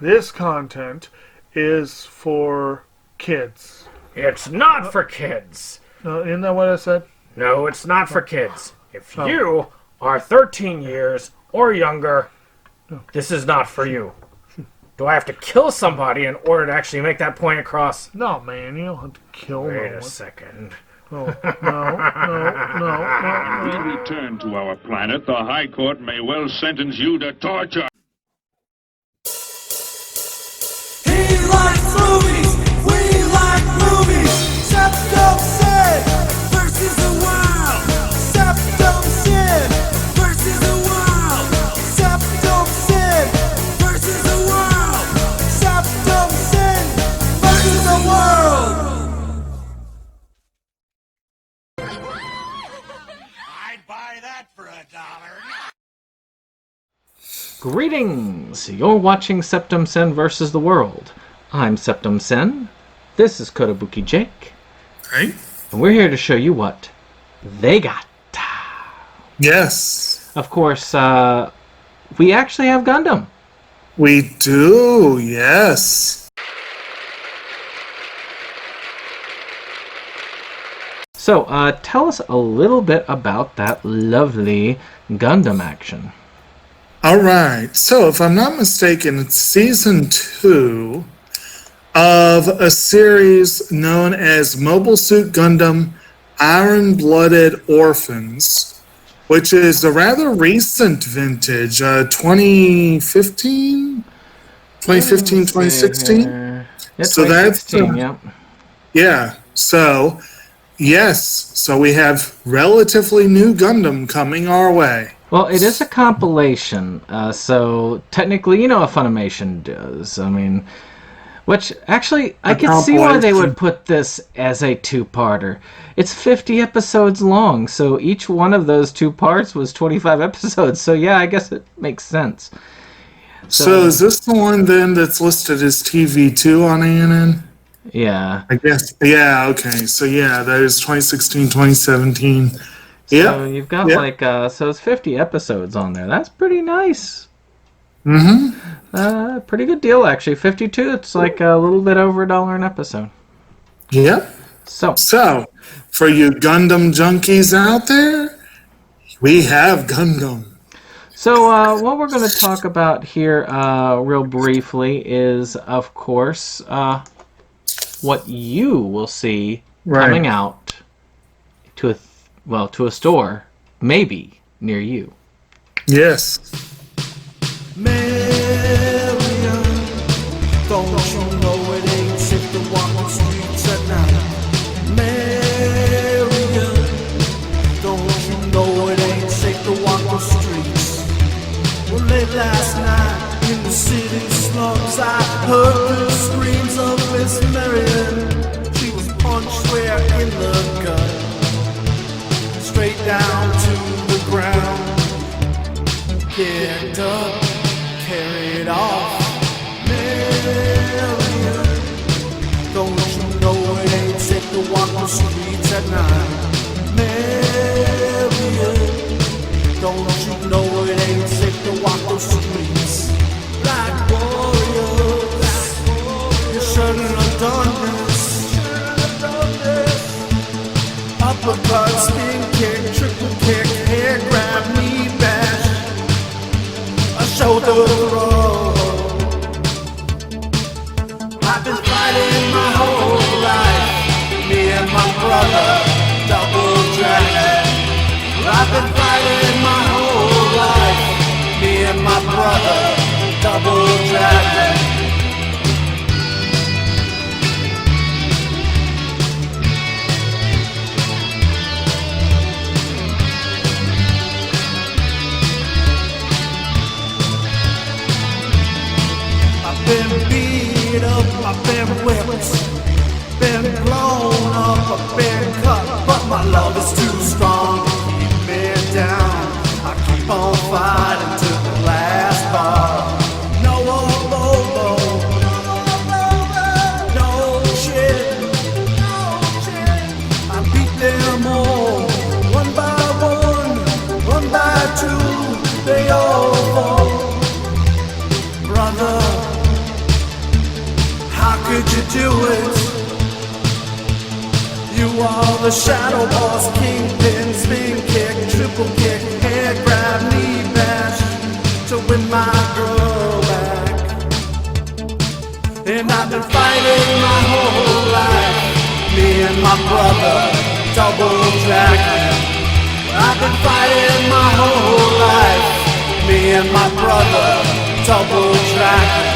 this content is for kids. It's not for kids. Isn't that what I said? No, it's not for kids. If you are 13 years or younger, this is not for you. Do I have to kill somebody in order to actually make that point across? No, man, you don't have to kill no one. Wait a second. Oh, no. When we return to our planet, the High Court may well sentence you to torture. He likes movies, we like movies. SeptumSin versus the world. SeptumSin versus the world. SeptumSin versus the world. SeptumSin versus the world. I'd buy that for $1. Greetings! You're watching SeptumSin versus the world. I'm SeptumSin. This is Kotobuki Jake. Right? And we're here to show you what they got. Yes. Of course, we actually have Gundam. We do, yes. So, tell us a little bit about that lovely Gundam action. Alright, so if I'm not mistaken, it's season 2 of a series known as Mobile Suit Gundam Iron-Blooded Orphans, which is a rather recent vintage, 2015? 2016? Yeah, So that's 2016, yep. Yeah, so yes, so we have relatively new Gundam coming our way. Well, it is a compilation, so technically, you know what Funimation does. I mean, which, actually, I could see why they would put this as a two-parter. It's 50 episodes long, so each one of those two parts was 25 episodes, so yeah, I guess it makes sense. So is this the one, then, that's listed as TV2 on ANN? Yeah. I guess, yeah, okay, so yeah, that is 2016, 2017. So you've got so it's 50 episodes on there. That's pretty nice. Mm-hmm. Pretty good deal, actually. 52, it's like a little bit over $1 an episode. Yep. So, for you Gundam junkies out there, we have Gundam. So, what we're going to talk about here real briefly is, of course, what you will see coming out to a store, maybe, near you. Yes. Marion, don't you know it ain't safe to walk the streets at night? Marion, don't you know it ain't safe to walk the streets? Well, late last night in the city slums, I heard the screams of Miss Marion. She was punched square in the gut, straight down to the ground, picked up, carried off. Marion, don't you know it ain't safe to walk the streets at night? Marion, don't you know it ain't safe to walk the streets? Black warriors, you shouldn't have done this. Uppercut, spin kick, triple kick, hair grab, knee bash, a shoulder roll. I've been fighting my whole life, me and my brother, double dragon. I've been fighting my whole life, me and my brother, double dragon. Been beat up, I've been whipped, been blown up, I've been cut, but my love is too strong to keep me down. I keep on fighting to the last bar. No bobo, no shit. I beat them all, one by one by two, they all fall. Brother, the shadow boss, kingpin, spin kick, triple kick, head grab, knee bash to win my girl back. And I've been fighting my whole life, me and my brother, double dragon. I've been fighting my whole life, me and my brother, double dragon.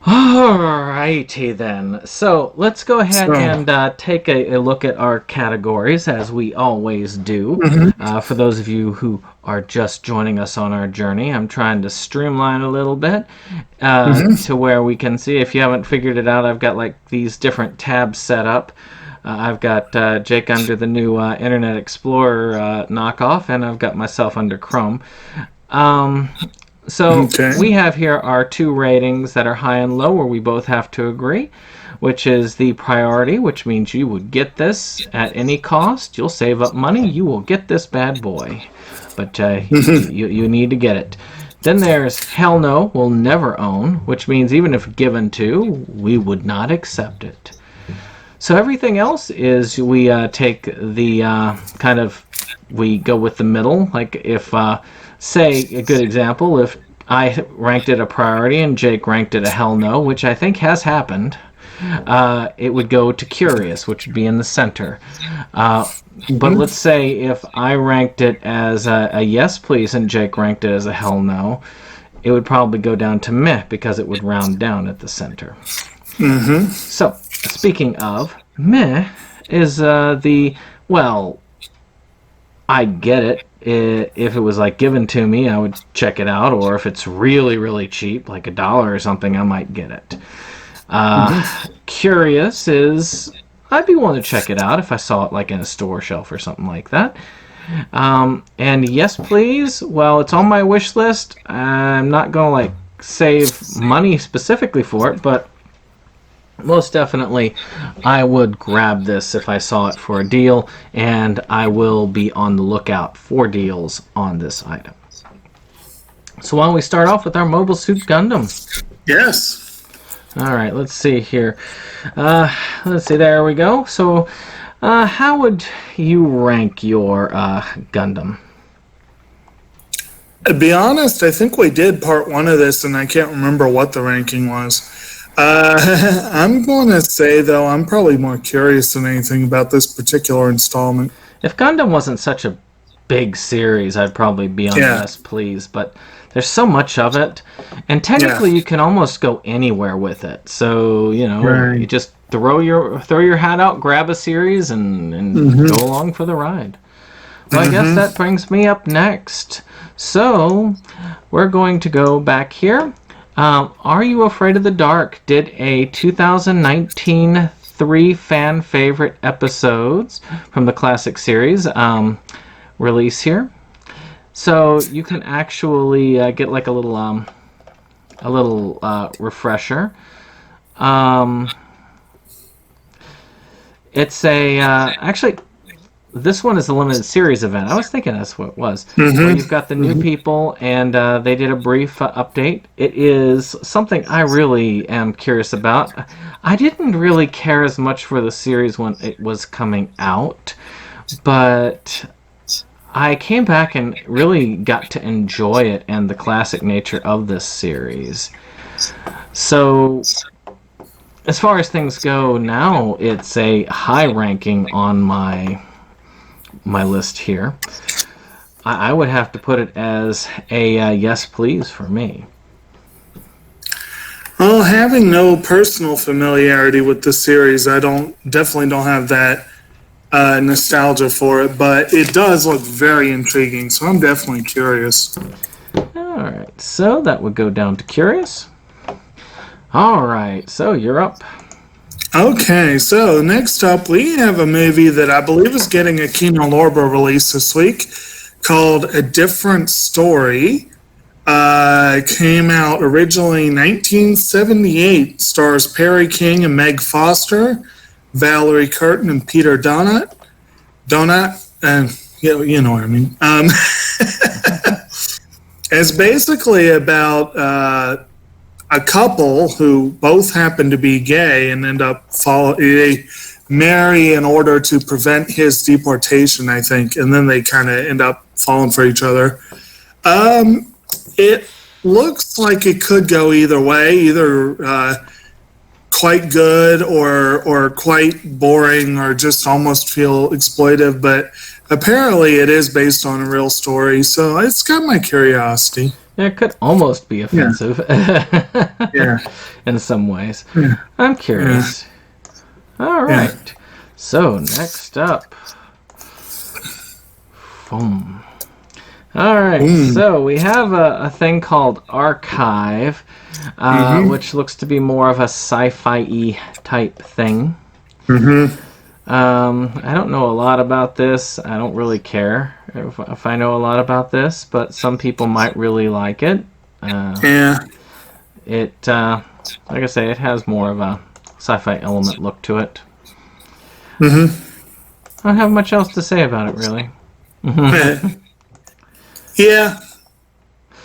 Alrighty then. So let's go ahead and take a look at our categories as we always do. For those of you who are just joining us on our journey, I'm trying to streamline a little bit to where we can see. If you haven't figured it out, I've got like these different tabs set up. I've got Jake under the new Internet Explorer knockoff, and I've got myself under Chrome. So we have here our two ratings that are high and low, where we both have to agree, which is the priority, which means you would get this at any cost. You'll save up money. You will get this bad boy. But you need to get it. Then there's hell no, will never own, which means even if given to, we would not accept it. So everything else is we take the we go with the middle. Like if... say, a good example, if I ranked it a priority and Jake ranked it a hell no, which I think has happened, it would go to curious, which would be in the center. But let's say if I ranked it as a yes please and Jake ranked it as a hell no, it would probably go down to meh because it would round down at the center. So, speaking of, meh is well, I get it. If it was like given to me, I would check it out, or if it's really, really cheap, like $1 or something, I might get it. Curious is I'd be willing to check it out if I saw it like in a store shelf or something like that. And yes, please. Well, it's on my wish list. I'm not gonna like save money specifically for it, but most definitely I would grab this if I saw it for a deal, and I will be on the lookout for deals on this item. So why don't we start off with our Mobile Suit Gundam? Yes. Alright, let's see here. Let's see, there we go. So how would you rank your Gundam? To be honest, I think we did part one of this, and I can't remember what the ranking was. I'm going to say, though, I'm probably more curious than anything about this particular installment. If Gundam wasn't such a big series, I'd probably be on yes, please. But there's so much of it, and technically you can almost go anywhere with it. So you just throw your hat out, grab a series, and go along for the ride. Well, I guess that brings me up next. So we're going to go back here. Are You Afraid of the Dark did a 2019 3 fan favorite episodes from the classic series release here. So you can actually get like a little refresher. It's a actually this one is a limited series event. I was thinking that's what it was. Where you've got the new people, and they did a brief update. It is something I really am curious about. I didn't really care as much for the series when it was coming out, but I came back and really got to enjoy it and the classic nature of this series. So, as far as things go now, it's a high ranking on my list here. I would have to put it as a yes please for me. Well, having no personal familiarity with the series, I definitely don't have that nostalgia for it, but it does look very intriguing, so I'm definitely curious. Alright, so that would go down to curious. Alright, so you're up. Okay, so next up we have a movie that I believe is getting a Kino Lorber release this week called A Different Story. Came out originally 1978, stars Perry King and Meg Foster, Valerie Curtin and Peter Donat, and you know what I mean. It's basically about a couple who both happen to be gay and end up they marry in order to prevent his deportation, I think, and then they kind of end up falling for each other. It looks like it could go either way, either quite good or quite boring or just almost feel exploitive, but apparently it is based on a real story, so it's got my curiosity. It could almost be offensive. Yeah. In some ways. Yeah. I'm curious. Yeah. All right. Yeah. So, next up. Boom. All right. So, we have a thing called Archive, which looks to be more of a sci-fi-y type thing. I don't know a lot about this. I don't really care if I know a lot about this, but some people might really like it. It, like I say, it has more of a sci-fi element look to it. I don't have much else to say about it, really. Yeah,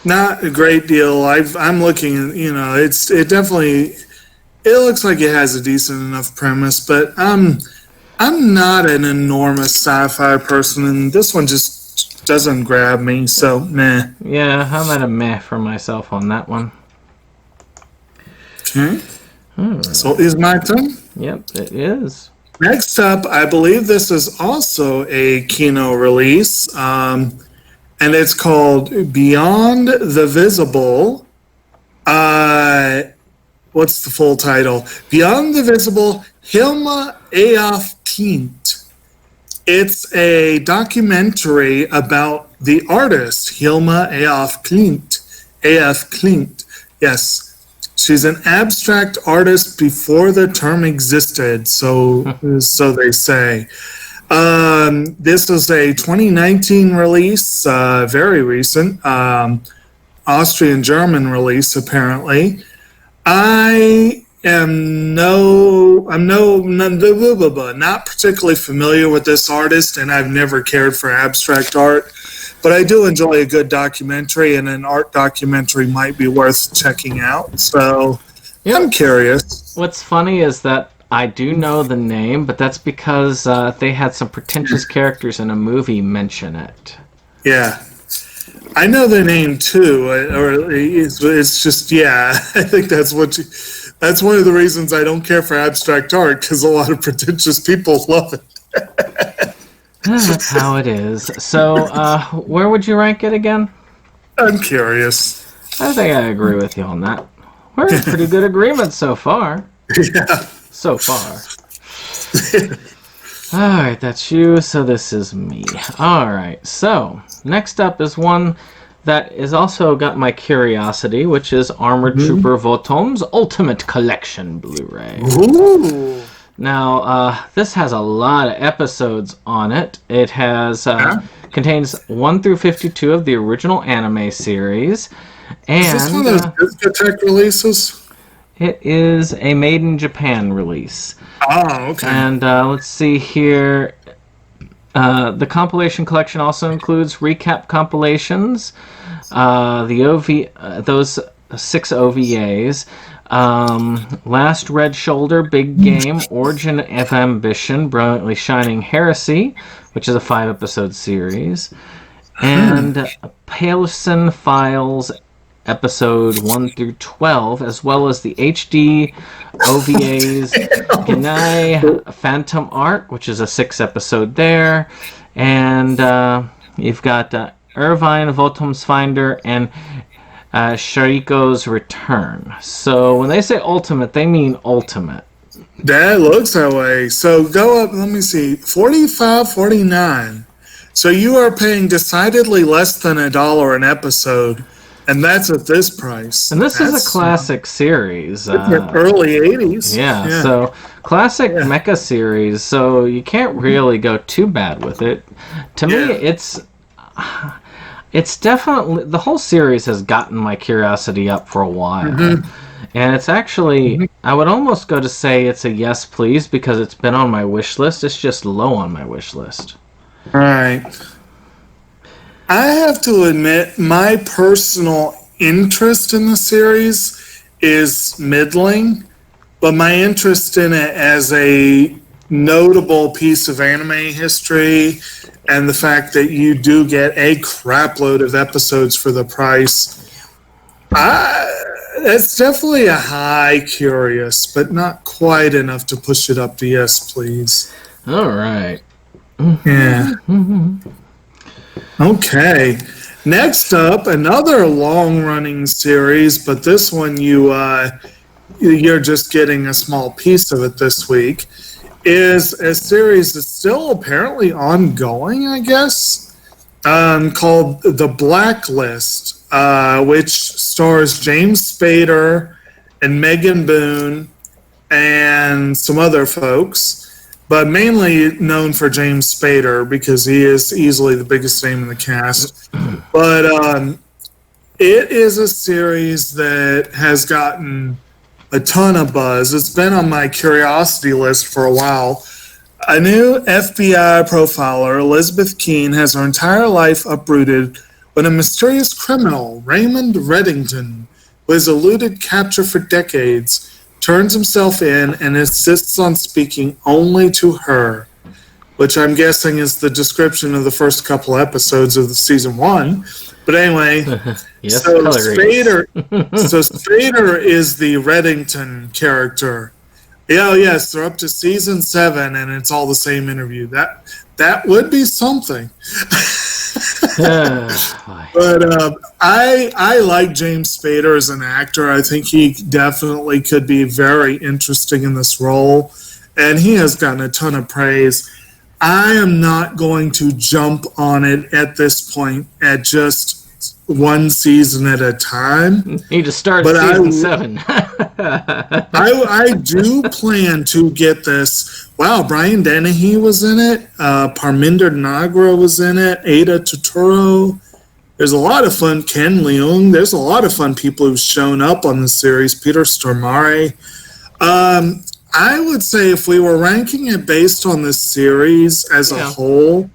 not a great deal. I'm looking, it definitely, it looks like it has a decent enough premise, but I'm not an enormous sci-fi person, and this one just doesn't grab me, so meh. Yeah, I'm at a meh for myself on that one. Okay. Right. So is my turn? Yep, it is. Next up, I believe this is also a Kino release, and it's called Beyond the Visible. What's the full title? Beyond the Visible, Hilma af Klint. It's a documentary about the artist Hilma af Klint. A.F. Klint. Yes. She's an abstract artist before the term existed, so they say. This is a 2019 release, very recent, Austrian-German release, apparently. I'm not particularly familiar with this artist, and I've never cared for abstract art, but I do enjoy a good documentary, and an art documentary might be worth checking out. So I'm curious. What's funny is that I do know the name, but that's because they had some pretentious characters in a movie mention it. Yeah. I know the name too, or it's just, I think that's that's one of the reasons I don't care for abstract art, because a lot of pretentious people love it. That's how it is. So, where would you rank it again? I'm curious. I think I agree with you on that. We're in pretty good agreement so far. Yeah. So far. Alright, that's you, so this is me. Alright, so, next up is one that has also got my curiosity, which is Armored Trooper Votom's Ultimate Collection Blu-ray. Ooh. Now, this has a lot of episodes on it. It has contains 1 through 52 of the original anime series. And, is this one of those Discotech releases? It is a Made in Japan release. Oh, okay. And let's see here. The compilation collection also includes recap compilations, those 6 OVAs, Last Red Shoulder, Big Game, Origin of Ambition, Brilliantly Shining Heresy, which is a 5-episode series, and Palestine Files episode 1 through 12, as well as the HD OVAs Genai Phantom Arc, which is a 6-episode there, and you've got Irvine Votum's Finder and Shariko's Return. So when they say ultimate, they mean ultimate. That looks that way. So go up, let me see, $45.49. So you are paying decidedly less than $1 an episode, and that's at this price. And this is a classic series. Early 80s. Yeah, so classic mecha series, so you can't really go too bad with it. To me, it's definitely, the whole series has gotten my curiosity up for a while. And it's actually, I would almost go to say it's a yes please, because it's been on my wish list. It's just low on my wish list. Right. I have to admit, my personal interest in the series is middling, but my interest in it as a notable piece of anime history and the fact that you do get a crapload of episodes for the price, it's definitely a high curious, but not quite enough to push it up to yes, please. All right. Yeah. Okay. Next up, another long-running series, but this one you're just getting a small piece of it this week, is a series that's still apparently ongoing, I guess, called The Blacklist, which stars James Spader and Megan Boone and some other folks, but mainly known for James Spader because he is easily the biggest name in the cast. But it is a series that has gotten a ton of buzz. It's been on my curiosity list for a while. A new FBI profiler, Elizabeth Keene, has her entire life uprooted when a mysterious criminal, Raymond Reddington, who has eluded capture for decades, turns himself in and insists on speaking only to her, which I'm guessing is the description of the first couple episodes of the season 1. But anyway, yes, so Spader is the Reddington character. Yeah, yes, they're up to season 7, and it's all the same interview. That would be something. But I like James Spader as an actor. I think he definitely could be very interesting in this role, and he has gotten a ton of praise. I am not going to jump on it at this point at just one season at a time. You need to start season 7. I do plan to get this. Wow, Brian Dennehy was in it. Parminder Nagra was in it. Ada Totoro. There's a lot of fun. Ken Leung. There's a lot of fun people who've shown up on the series. Peter Stormare. I would say if we were ranking it based on the series as a whole,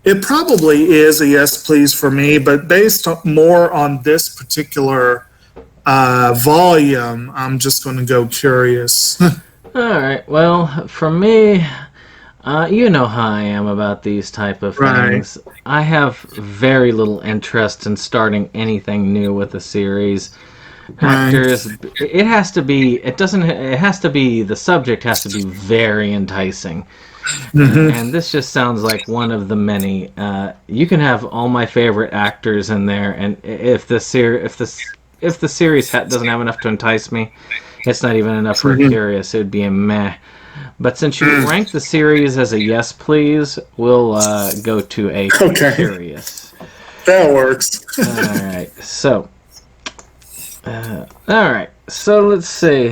it probably is a yes please for me, but based more on this particular volume, I'm just going to go curious. All right. Well, for me, you know how I am about these type of things. Right. I have very little interest in starting anything new with a series. Actors, it has to be. It has to be. The subject has to be very enticing, and this just sounds like one of the many. You can have all my favorite actors in there, and if the series doesn't have enough to entice me, it's not even enough for curious. It would be a meh. But since you rank the series as a yes, please, we'll go to a curious. That works. All right. So. All right, so let's see.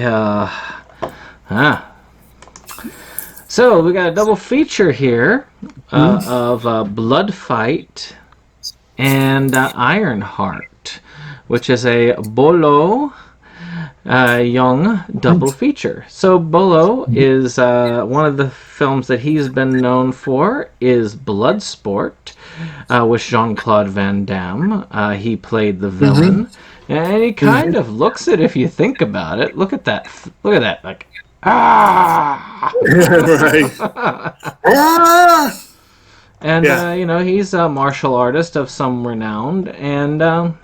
So we got a double feature here of Blood Fight and Ironheart, which is a bolo young double feature. So Bolo is one of the films that he's been known for is Bloodsport with Jean-Claude Van Damme. He played the villain, and he kind of looks it if you think about it. Look at that! Look at that! Like Right. Ah! And he's a martial artist of some renown, and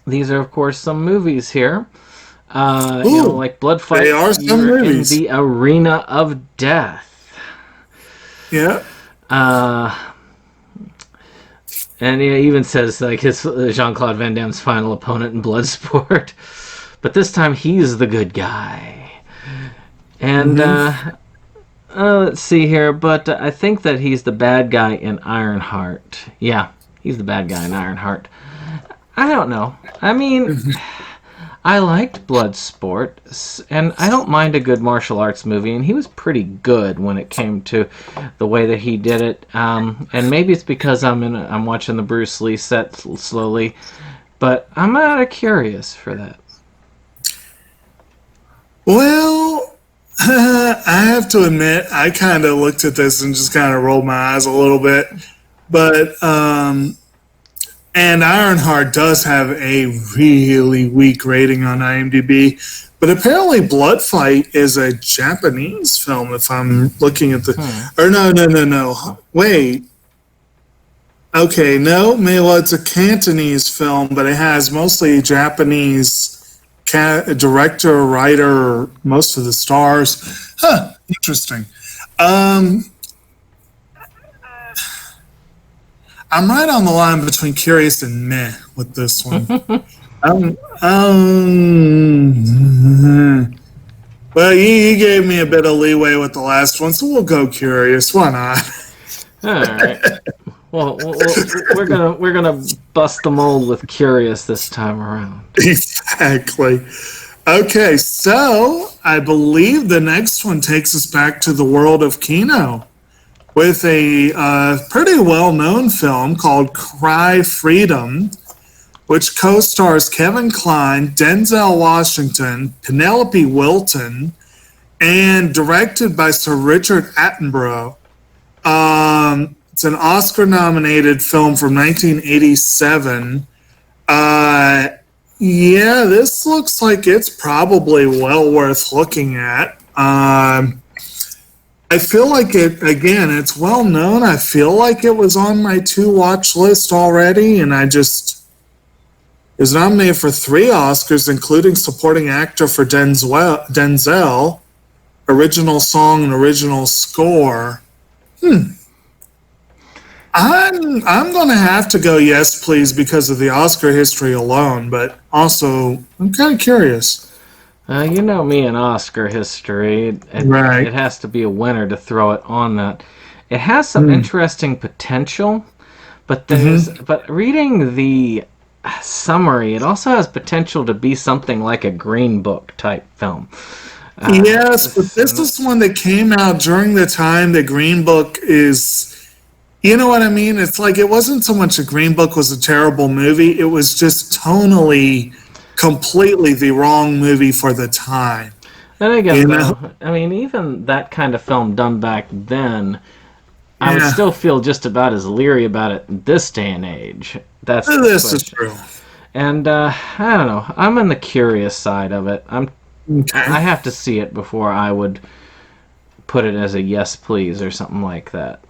these are of course some movies here. Like Blood Fight, they are some movies. In the arena of death. Yeah. And he even says like his Jean-Claude Van Damme's final opponent in Bloodsport, but this time he's the good guy. And let's see here, but I think that he's the bad guy in Ironheart. Yeah, he's the bad guy in Ironheart. I don't know. I mean, I liked Bloodsport, and I don't mind a good martial arts movie, and he was pretty good when it came to the way that he did it. And maybe it's because I'm watching the Bruce Lee set slowly, but I'm kind of curious for that. Well, I have to admit, I kind of looked at this and just kind of rolled my eyes a little bit, but and Ironheart does have a really weak rating on IMDb, but apparently Blood Fight is a Japanese film, if I'm looking at the... Or no. Wait. Okay, no, well, it's a Cantonese film, but it has mostly Japanese director, writer, most of the stars. Huh, interesting. I'm right on the line between curious and meh with this one. Well, you gave me a bit of leeway with the last one, so we'll go curious. Why not? All right. Well, we're gonna bust the mold with curious this time around. Exactly. Okay, so I believe the next one takes us back to the world of Kino, with a pretty well-known film called Cry Freedom, which co-stars Kevin Kline, Denzel Washington, Penelope Wilton, and directed by Sir Richard Attenborough. It's an Oscar-nominated film from 1987. Yeah, this looks like it's probably well worth looking at. I feel like it's well known. I feel like it was on my to-watch list already, and it was nominated for 3 Oscars, including supporting actor for Denzel, original song and original score. I'm going to have to go yes, please, because of the Oscar history alone, but also I'm kind of curious. You know me and Oscar history. Right. It has to be a winner to throw it on that. It has some interesting potential, but but reading the summary, it also has potential to be something like a Green Book type film. Yes, but this is one that came out during the time that Green Book is... You know what I mean? It's like it wasn't so much a Green Book was a terrible movie. It was just tonally completely the wrong movie for the time. Then again, I mean, even that kind of film done back then, I would still feel just about as leery about it in this day and age. This is true. And I don't know. I'm on the curious side of it. I have to see it before I would put it as a yes, please, or something like that.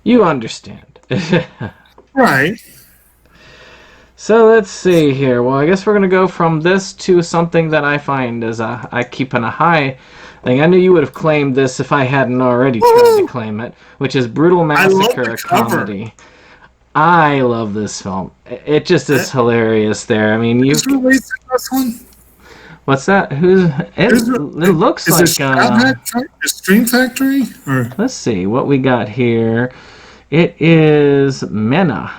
You understand. Right. So let's see here. Well, I guess we're going to go from this to something that I find is I keep in a high thing. I knew you would have claimed this if I hadn't already tried to claim it, which is Brutal Massacre Comedy. I love this film. It just is hilarious there. I mean, Who's releasing this one? What's that? It looks is like a Stream Factory? Or? Let's see what we got here. It is Mena.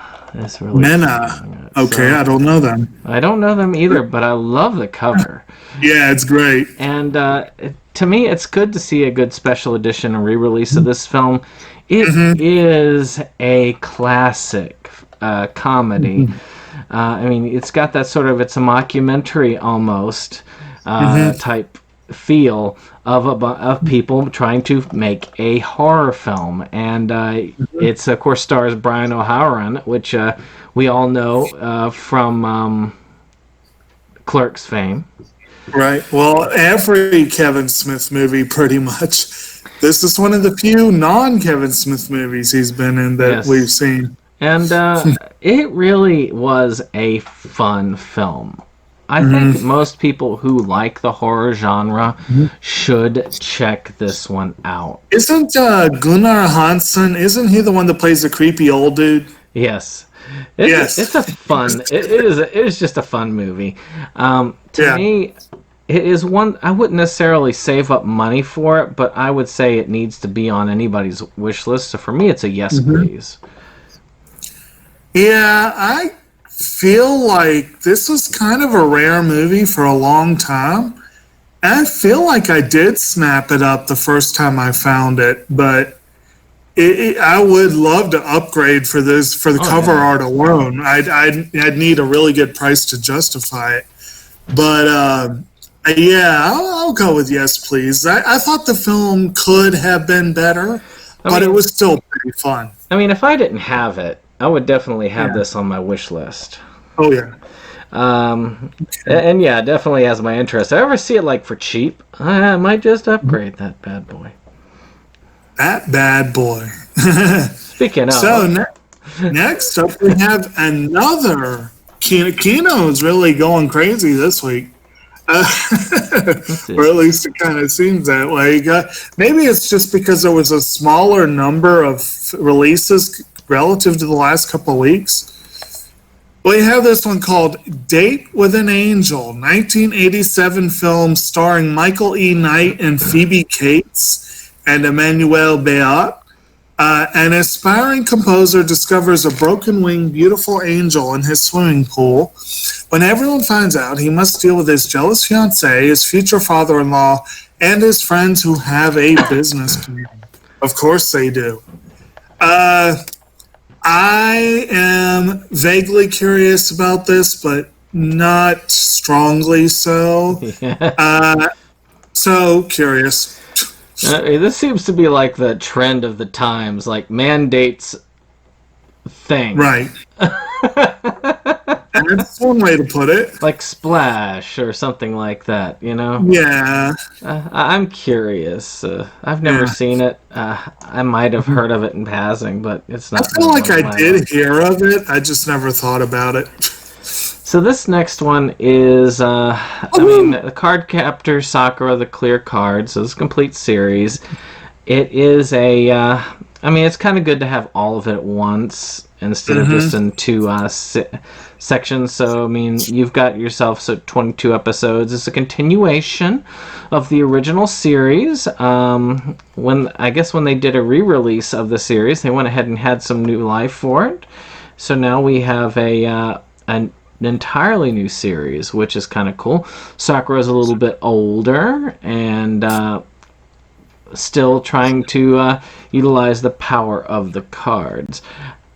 Mena. Okay, I don't know them. I don't know them either, but I love the cover. Yeah, it's great. And to me, it's good to see a good special edition and re-release of this film. It is a classic comedy. I mean, it's got that sort of, it's a mockumentary almost type feel of people trying to make a horror film, and it's of course stars Brian O'Halloran, which we all know from Clerks fame. Right. Well, every Kevin Smith movie, pretty much. This is one of the few non-Kevin Smith movies he's been in that we've seen. And it really was a fun film. I think most people who like the horror genre should check this one out. Isn't Gunnar Hansen, isn't he the one that plays the creepy old dude? Yes. It's a fun, it is just a fun movie. To me, it is one, I wouldn't necessarily save up money for it, but I would say it needs to be on anybody's wish list. So for me, it's a yes, please. Yeah, I feel like this was kind of a rare movie for a long time. And I feel like I did snap it up the first time I found it, but I would love to upgrade for this, for the cover art alone. I'd need a really good price to justify it. But yeah, I'll go with yes, please. I thought the film could have been better, but it was still pretty fun. I mean, if I didn't have it, I would definitely have this on my wish list. Oh, yeah. And yeah, definitely has my interest. If I ever see it like for cheap, I might just upgrade that bad boy. That bad boy. Speaking of. So next up, we have another Kino. Kino's really going crazy this week. Or at least it kind of seems that way. Maybe it's just because there was a smaller number of releases relative to the last couple of weeks. We have this one called Date with an Angel, 1987 film starring Michael E. Knight and Phoebe Cates and Emmanuel Beat. An aspiring composer discovers a broken-winged, beautiful angel in his swimming pool. When everyone finds out, he must deal with his jealous fiancée, his future father-in-law, and his friends who have a business plan. Of course they do. I am vaguely curious about this, but not strongly so. So curious. This seems to be like the trend of the times, like mandates thing. Right. That's one way to put it. Like Splash or something like that, you know? Yeah. I'm curious. I've never seen it. I might have heard of it in passing, but it's not. I feel like I did hear of it. I just never thought about it. So this next one is, I mean, the Card Captor Sakura, the Clear Cards. So it's a complete series. It is a, I mean, it's kind of good to have all of it at once instead of just in two sections. So, I mean, you've got yourself 22 episodes. It's a continuation of the original series. When they did a re-release of the series, they went ahead and had some new life for it. So now we have an entirely new series, which is kind of cool. Sakura's a little bit older and still trying to utilize the power of the cards.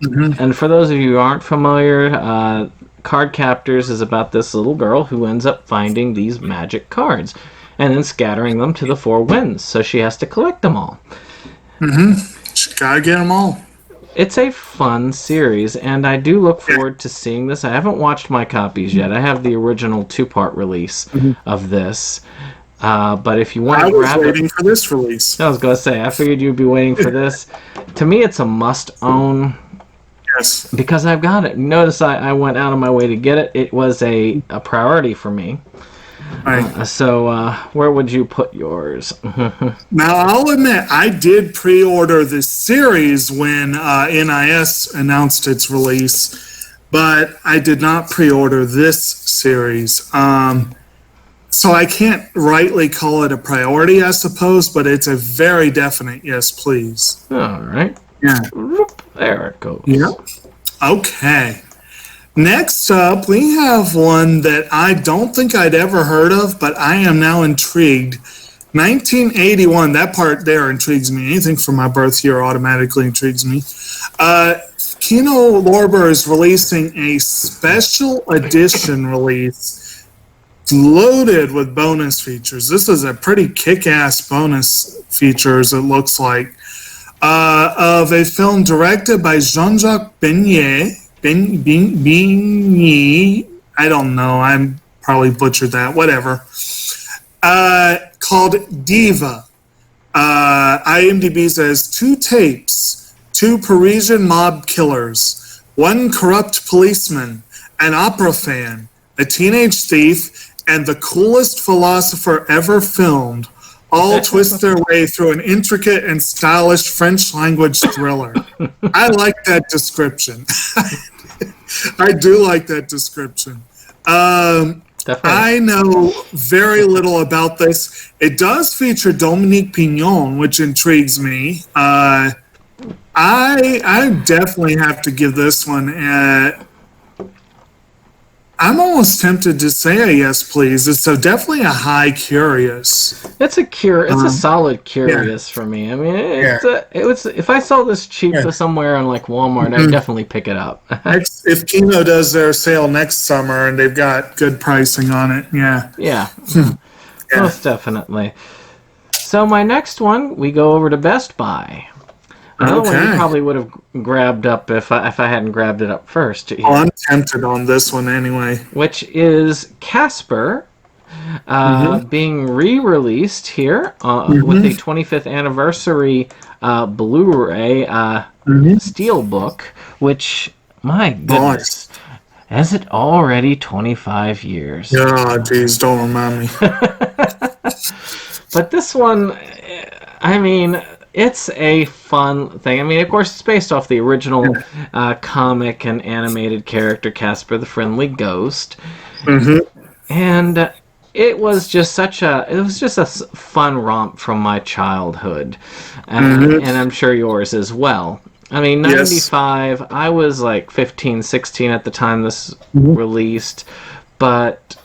And for those of you who aren't familiar, Card Captors is about this little girl who ends up finding these magic cards and then scattering them to the four winds. So she has to collect them all. She gotta get them all. It's a fun series, and I do look forward to seeing this. I haven't watched my copies yet. I have the original 2-part release of this. But if you want to grab it... I was waiting for this release. I was going to say, I figured you'd be waiting for this. To me, it's a must-own. Yes. Because I've got it. Notice I went out of my way to get it. It was a priority for me. Right. So where would you put yours? Now, I'll admit, I did pre-order this series when NIS announced its release, but I did not pre-order this series. So I can't rightly call it a priority, I suppose, but it's a very definite yes, please. All right. Yeah. There it goes. Yep. Okay. Next up, we have one that I don't think I'd ever heard of, but I am now intrigued. 1981, that part there intrigues me. Anything from my birth year automatically intrigues me. Kino Lorber is releasing a special edition release loaded with bonus features. This is a pretty kick-ass bonus features, it looks like, of a film directed by Jean-Jacques Beignet. I don't know. I'm probably butchered that. Whatever. Called Diva. IMDb says 2 tapes, 2 Parisian mob killers, 1 corrupt policeman, an opera fan, a teenage thief, and the coolest philosopher ever filmed all twist their way through an intricate and stylish French language thriller. I like that description. I do like that description. I know very little about this. It does feature Dominique Pignon, which intrigues me. I definitely have to give this one I'm almost tempted to say a yes, please. It's definitely a high curious. It's a solid curious for me. I mean, it was. If I saw this cheap somewhere on like Walmart, I'd definitely pick it up. If Kino does their sale next summer and they've got good pricing on it, yeah, most definitely. So my next one, we go over to Best Buy. Another one you probably would have grabbed up if I hadn't grabbed it up first. Oh, I'm tempted on this one anyway. Which is Casper, being re-released here with a 25th anniversary Blu-ray Steelbook, which, my goodness, has it already 25 years? Oh, geez, don't remind me. But this one, I mean, it's a fun thing. I mean, of course, it's based off the original comic and animated character Casper the Friendly Ghost. And it was just a fun romp from my childhood. And I'm sure yours as well. I mean, 95, yes. I was like 15, 16 at the time this released. But,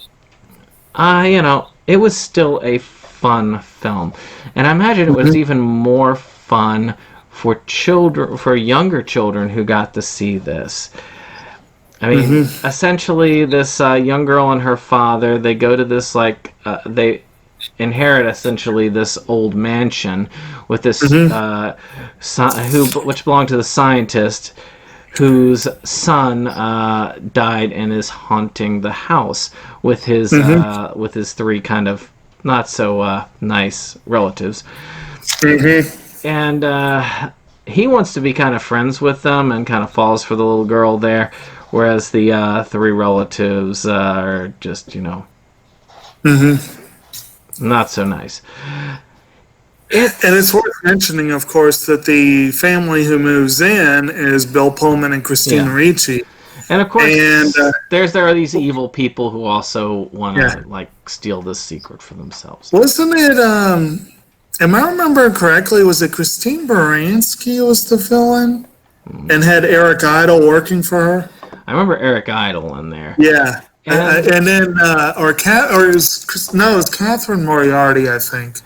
it was still a fun film, and I imagine it was even more fun for younger children who got to see this. I mean, essentially, this young girl and her father, they go to this they inherit essentially this old mansion with this which belonged to the scientist whose son died and is haunting the house with his 3 kind of not so nice relatives. And he wants to be kind of friends with them and kind of falls for the little girl there, whereas the 3 relatives are just, not so nice. And it's worth mentioning, of course, that the family who moves in is Bill Pullman and Christina Ricci. And of course, there are these evil people who also want to steal this secret for themselves. Wasn't it? Am I remembering correctly? Was it Christine Baranski was the villain, and had Eric Idle working for her? I remember Eric Idle in there. Yeah, and then it was Catherine Moriarty, I think.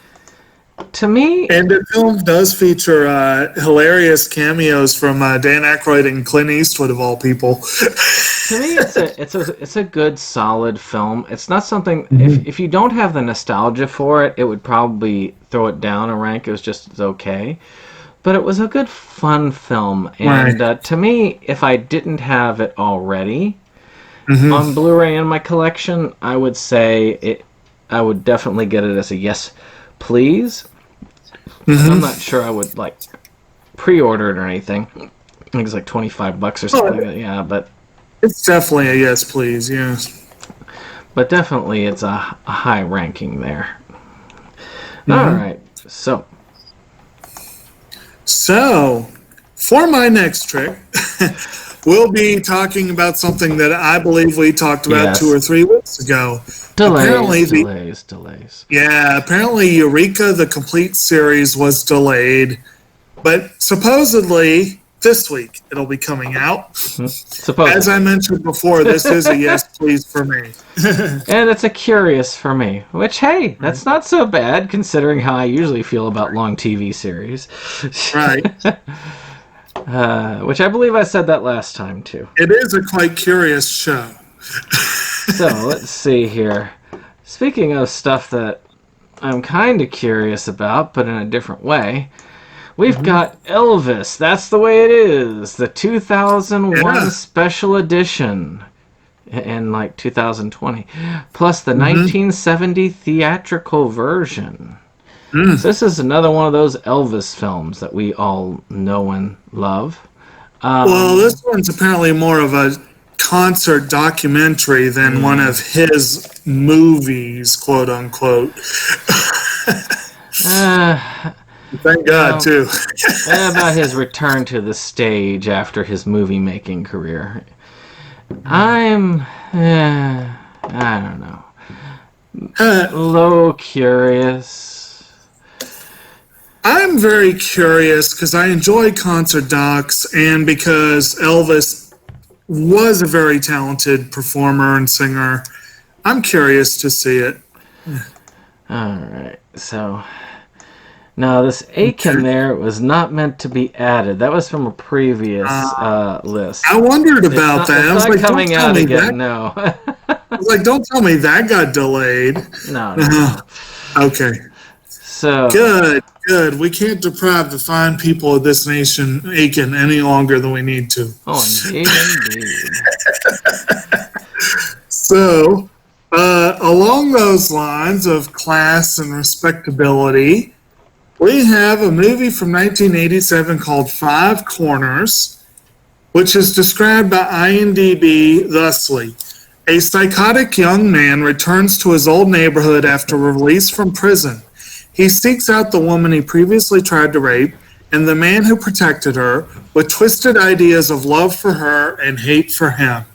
To me, and the film does feature hilarious cameos from Dan Aykroyd and Clint Eastwood of all people. To me, it's a good, solid film. It's not something if you don't have the nostalgia for it, it would probably throw it down a rank. It was just okay, but it was a good, fun film. And to me, if I didn't have it already on Blu-ray in my collection, I would say I would definitely get it as a yes, please. I'm not sure I would pre-order it or anything. I think it's like $25 or something. Yeah, but it's definitely a yes, please. Yes, but definitely it's a high ranking there. All right, so for my next trick, we'll be talking about something that I believe we talked about 2 or 3 weeks ago. Delays. Yeah, apparently Eureka, the complete series, was delayed. But supposedly, this week, it'll be coming out. Supposedly. As I mentioned before, this is a yes, please for me. And it's a curious for me. Which, hey, that's not so bad, considering how I usually feel about long TV series. Right. Which I believe I said that last time, too. It is a quite curious show. So, let's see here. Speaking of stuff that I'm kind of curious about, but in a different way, we've got Elvis. That's the way it is. The 2001 special edition in like 2020, plus the 1970 theatrical version. So this is another one of those Elvis films that we all know and love. Well, this one's apparently more of a concert documentary than one of his movies, quote unquote. Thank God, too. About his return to the stage after his movie-making career. I don't know. Low curious. I'm very curious because I enjoy concert docs and because Elvis was a very talented performer and singer. I'm curious to see it. All right, so now this Aiken there was not meant to be added. That was from a previous list. I wondered about that. I was like, coming don't tell out me again. that. No. I was like, don't tell me that got delayed. No. Okay. So Good. We can't deprive the fine people of this nation, Aiken, any longer than we need to. Oh, indeed. So, along those lines of class and respectability, we have a movie from 1987 called Five Corners, which is described by IMDb thusly. A psychotic young man returns to his old neighborhood after release from prison. He seeks out the woman he previously tried to rape and the man who protected her with twisted ideas of love for her and hate for him.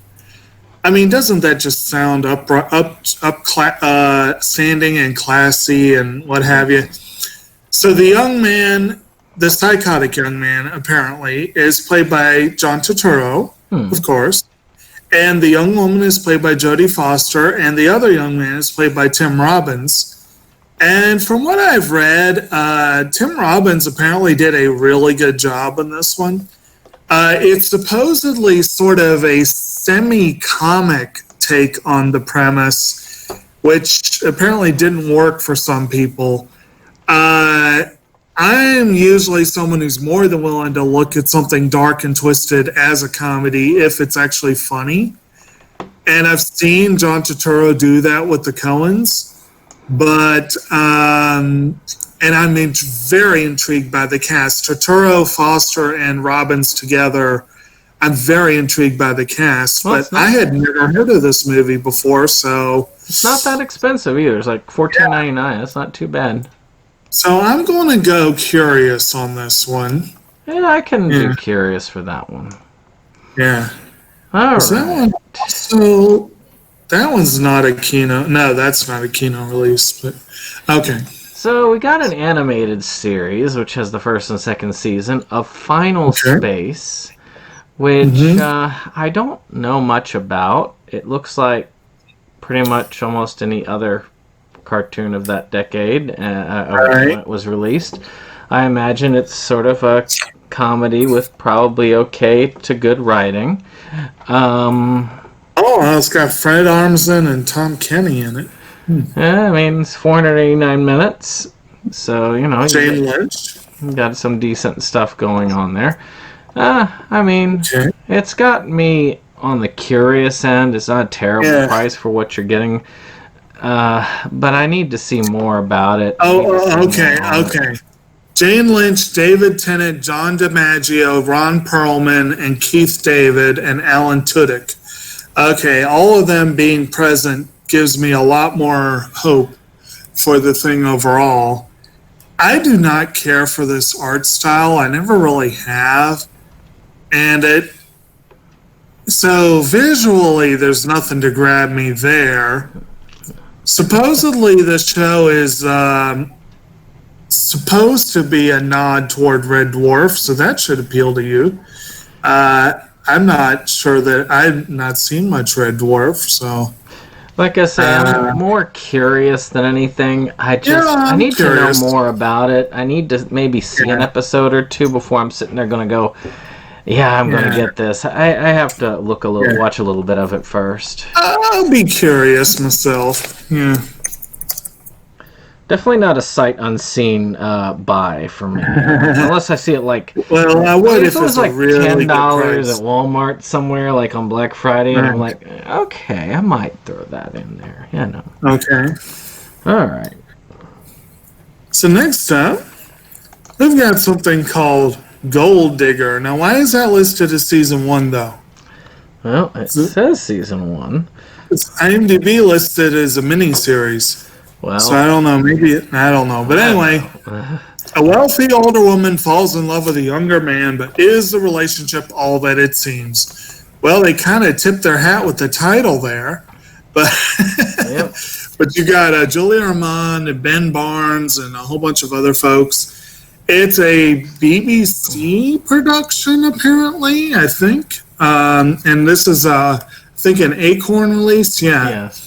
I mean, doesn't that just sound standing and classy and what have you? So the young man, the psychotic young man, apparently, is played by John Turturro, of course. And the young woman is played by Jodie Foster, and the other young man is played by Tim Robbins. And from what I've read, Tim Robbins apparently did a really good job in this one. It's supposedly sort of a semi-comic take on the premise, which apparently didn't work for some people. I am usually someone who's more than willing to look at something dark and twisted as a comedy if it's actually funny. And I've seen John Turturro do that with the Coens. But, and I'm very intrigued by the cast. Turturro, Foster, and Robbins together, I'm very intrigued by the cast. Well, but I had never heard of this movie before, so... It's not that expensive either. It's like $14.99. That's not too bad. So I'm going to go curious on this one. Yeah, I can do curious for that one. Yeah. All right. That one also... That one's not a Kino. No, that's not a Kino release. But okay. So we got an animated series, which has the first and second season of Final Space, which I don't know much about. It looks like pretty much almost any other cartoon of that decade when it was released. I imagine it's sort of a comedy with probably okay to good writing. Oh, it's got Fred Armisen and Tom Kenny in it. Yeah, I mean, it's 489 minutes, so, you know, Jane Lynch. You got some decent stuff going on there. I mean, it's got me on the curious end. It's not a terrible price for what you're getting, but I need to see more about it. Okay. Jane Lynch, David Tennant, John DiMaggio, Ron Perlman, and Keith David, and Alan Tudyk. Okay, all of them being present gives me a lot more hope for the thing overall. I do not care for this art style. I never really have. And so visually, there's nothing to grab me there. Supposedly, the show is supposed to be a nod toward Red Dwarf, so that should appeal to you. I'm not sure that I've not seen much Red Dwarf, so. Like I say, I'm more curious than anything. I need to know more about it. I need to maybe see an episode or two before I'm sitting there going to go, Yeah, I'm gonna Yeah. get this. I have to watch a little bit of it first. I'll be curious myself. Yeah. Definitely not a sight unseen buy for me, unless I see it like. Well, I would if if it was it's a like really good $10 at price. Walmart somewhere, like on Black Friday, and I'm Right. like, okay, I might throw that in there. Yeah, no. Okay. All right. So next up, we've got something called Gold Digger. Now, why is that listed as season 1 though? Well, it says season 1. It's IMDb listed as a miniseries. Well, So I don't know. Maybe I don't know. But anyway, a wealthy older woman falls in love with a younger man, but is the relationship all that it seems? Well, they kind of tipped their hat with the title there, but yep. but you got Julia Armand and Ben Barnes and a whole bunch of other folks. It's a BBC production, apparently. I think, and this is I think an Acorn release. Yeah. Yes.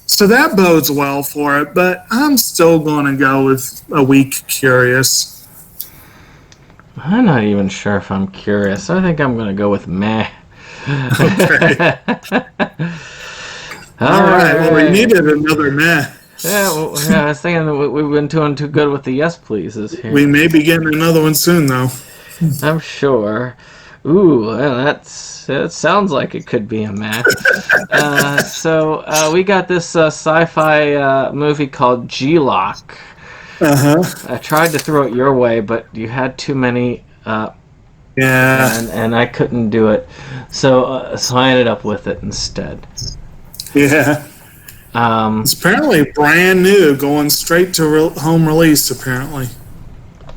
So that bodes well for it, but I'm still going to go with a week curious. I'm not even sure if I'm curious. I think I'm going to go with meh. Okay. All right. Well, we needed another meh. Yeah, I was thinking that we've been doing too good with the yes pleases here. We may be getting another one soon, though. I'm sure. Ooh, well, that sounds like it could be a match. So we got this sci-fi movie called G-Lock. I tried to throw it your way, but you had too many. Yeah. And I couldn't do it, so I ended up with it instead. Yeah. It's apparently brand new, going straight to home release. Apparently.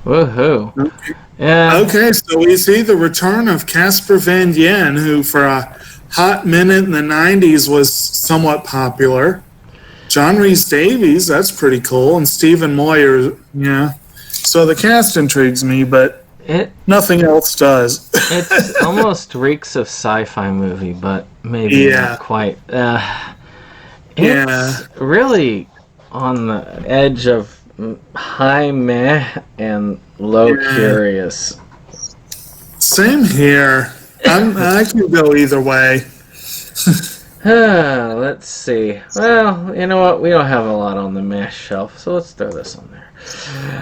Woohoo! Okay. Yeah. Okay, so we see the return of Casper Van Dien, who for a hot minute in the 90s was somewhat popular. John Rhys Davies, that's pretty cool, and Stephen Moyer, yeah. So the cast intrigues me, but nothing else does. It almost reeks of sci-fi movie, but maybe not quite. It's really on the edge of high meh and low curious. Same here. I can go either way. Let's see. Well, you know what? We don't have a lot on the meh shelf, so let's throw this on there.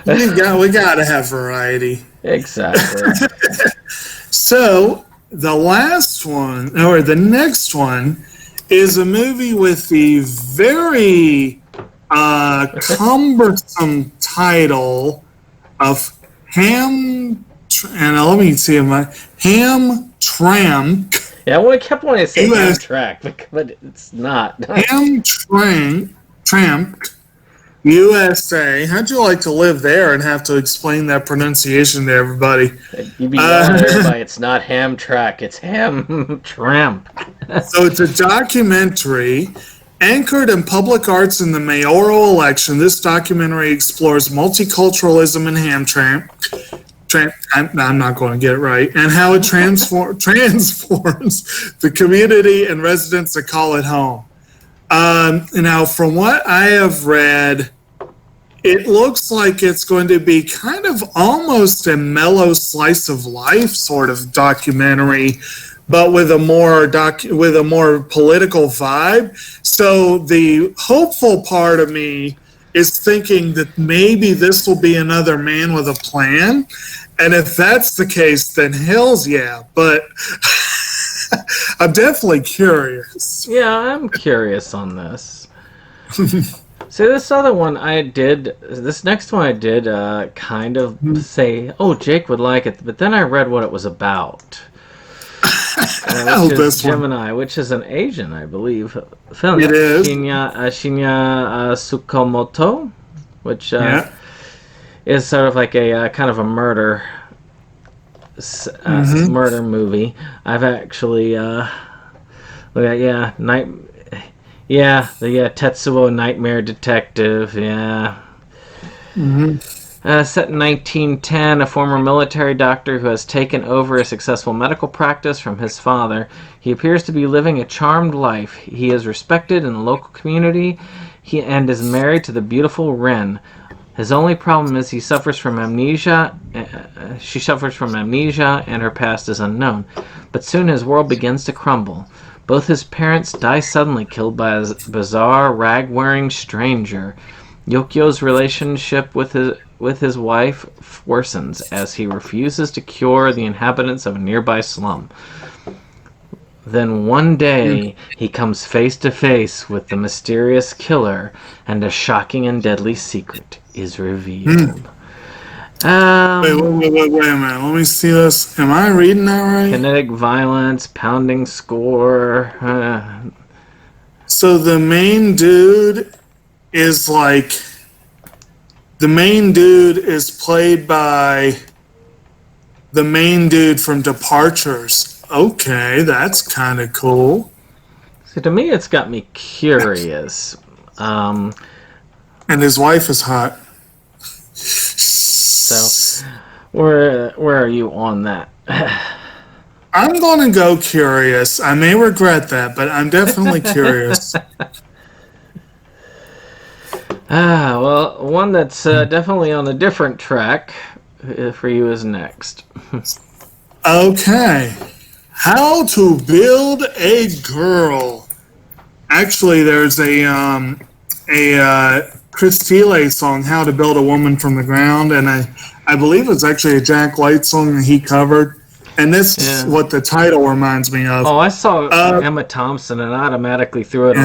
We gotta have variety. Exactly. So the last one, or the next one, is a movie with the very cumbersome title of Ham Tramp. Yeah, well, I kept wanting to say Hamtramck, but it's not. Tramp, USA. How'd you like to live there and have to explain that pronunciation to everybody? You'd be yelling at everybody, it's not Hamtramck, it's Hamtramp. So it's a documentary anchored in public arts in the mayoral election. This documentary explores multiculturalism in Hamtramck. I'm not going to get it right, and how it transforms the community and residents that call it home. Now, from what I have read, it looks like it's going to be kind of almost a mellow slice of life sort of documentary, but with a more political vibe. So the hopeful part of me is thinking that maybe this will be another Man with a Plan. And if that's the case, then hell's yeah. But I'm definitely curious. Yeah, I'm curious on this. See, this next one I did kind of say, oh, Jake would like it, but then I read what it was about. Which is Gemini, which is an Asian, I believe, film. It is. Shinya Tsukamoto, which is sort of like a kind of a murder movie. I've actually the Tetsuo Nightmare Detective, set in 1910, a former military doctor who has taken over a successful medical practice from his father. He appears to be living a charmed life. He is respected in the local community and is married to the beautiful Ren, His only problem is he suffers from amnesia. She suffers from amnesia, and her past is unknown. But soon his world begins to crumble. Both his parents die suddenly, killed by a bizarre, rag-wearing stranger. Yokio's relationship with his wife worsens as he refuses to cure the inhabitants of a nearby slum. Then one day, he comes face to face with the mysterious killer, and a shocking and deadly secret is revealed. Wait a minute. Let me see this. Am I reading that right? Kinetic violence, pounding score. So the main dude is like... The main dude is played by the main dude from Departures. Okay, that's kind of cool. So to me, it's got me curious. And his wife is hot. So, where are you on that? I'm going to go curious. I may regret that, but I'm definitely curious. Well, one that's definitely on a different track for you is next. Okay. How to build a girl. Actually, there's a Chris Thiele song, How to Build a Woman from the Ground, and I believe it's actually a Jack White song that he covered. And this is what the title reminds me of. Oh, I saw Emma Thompson, and I automatically threw it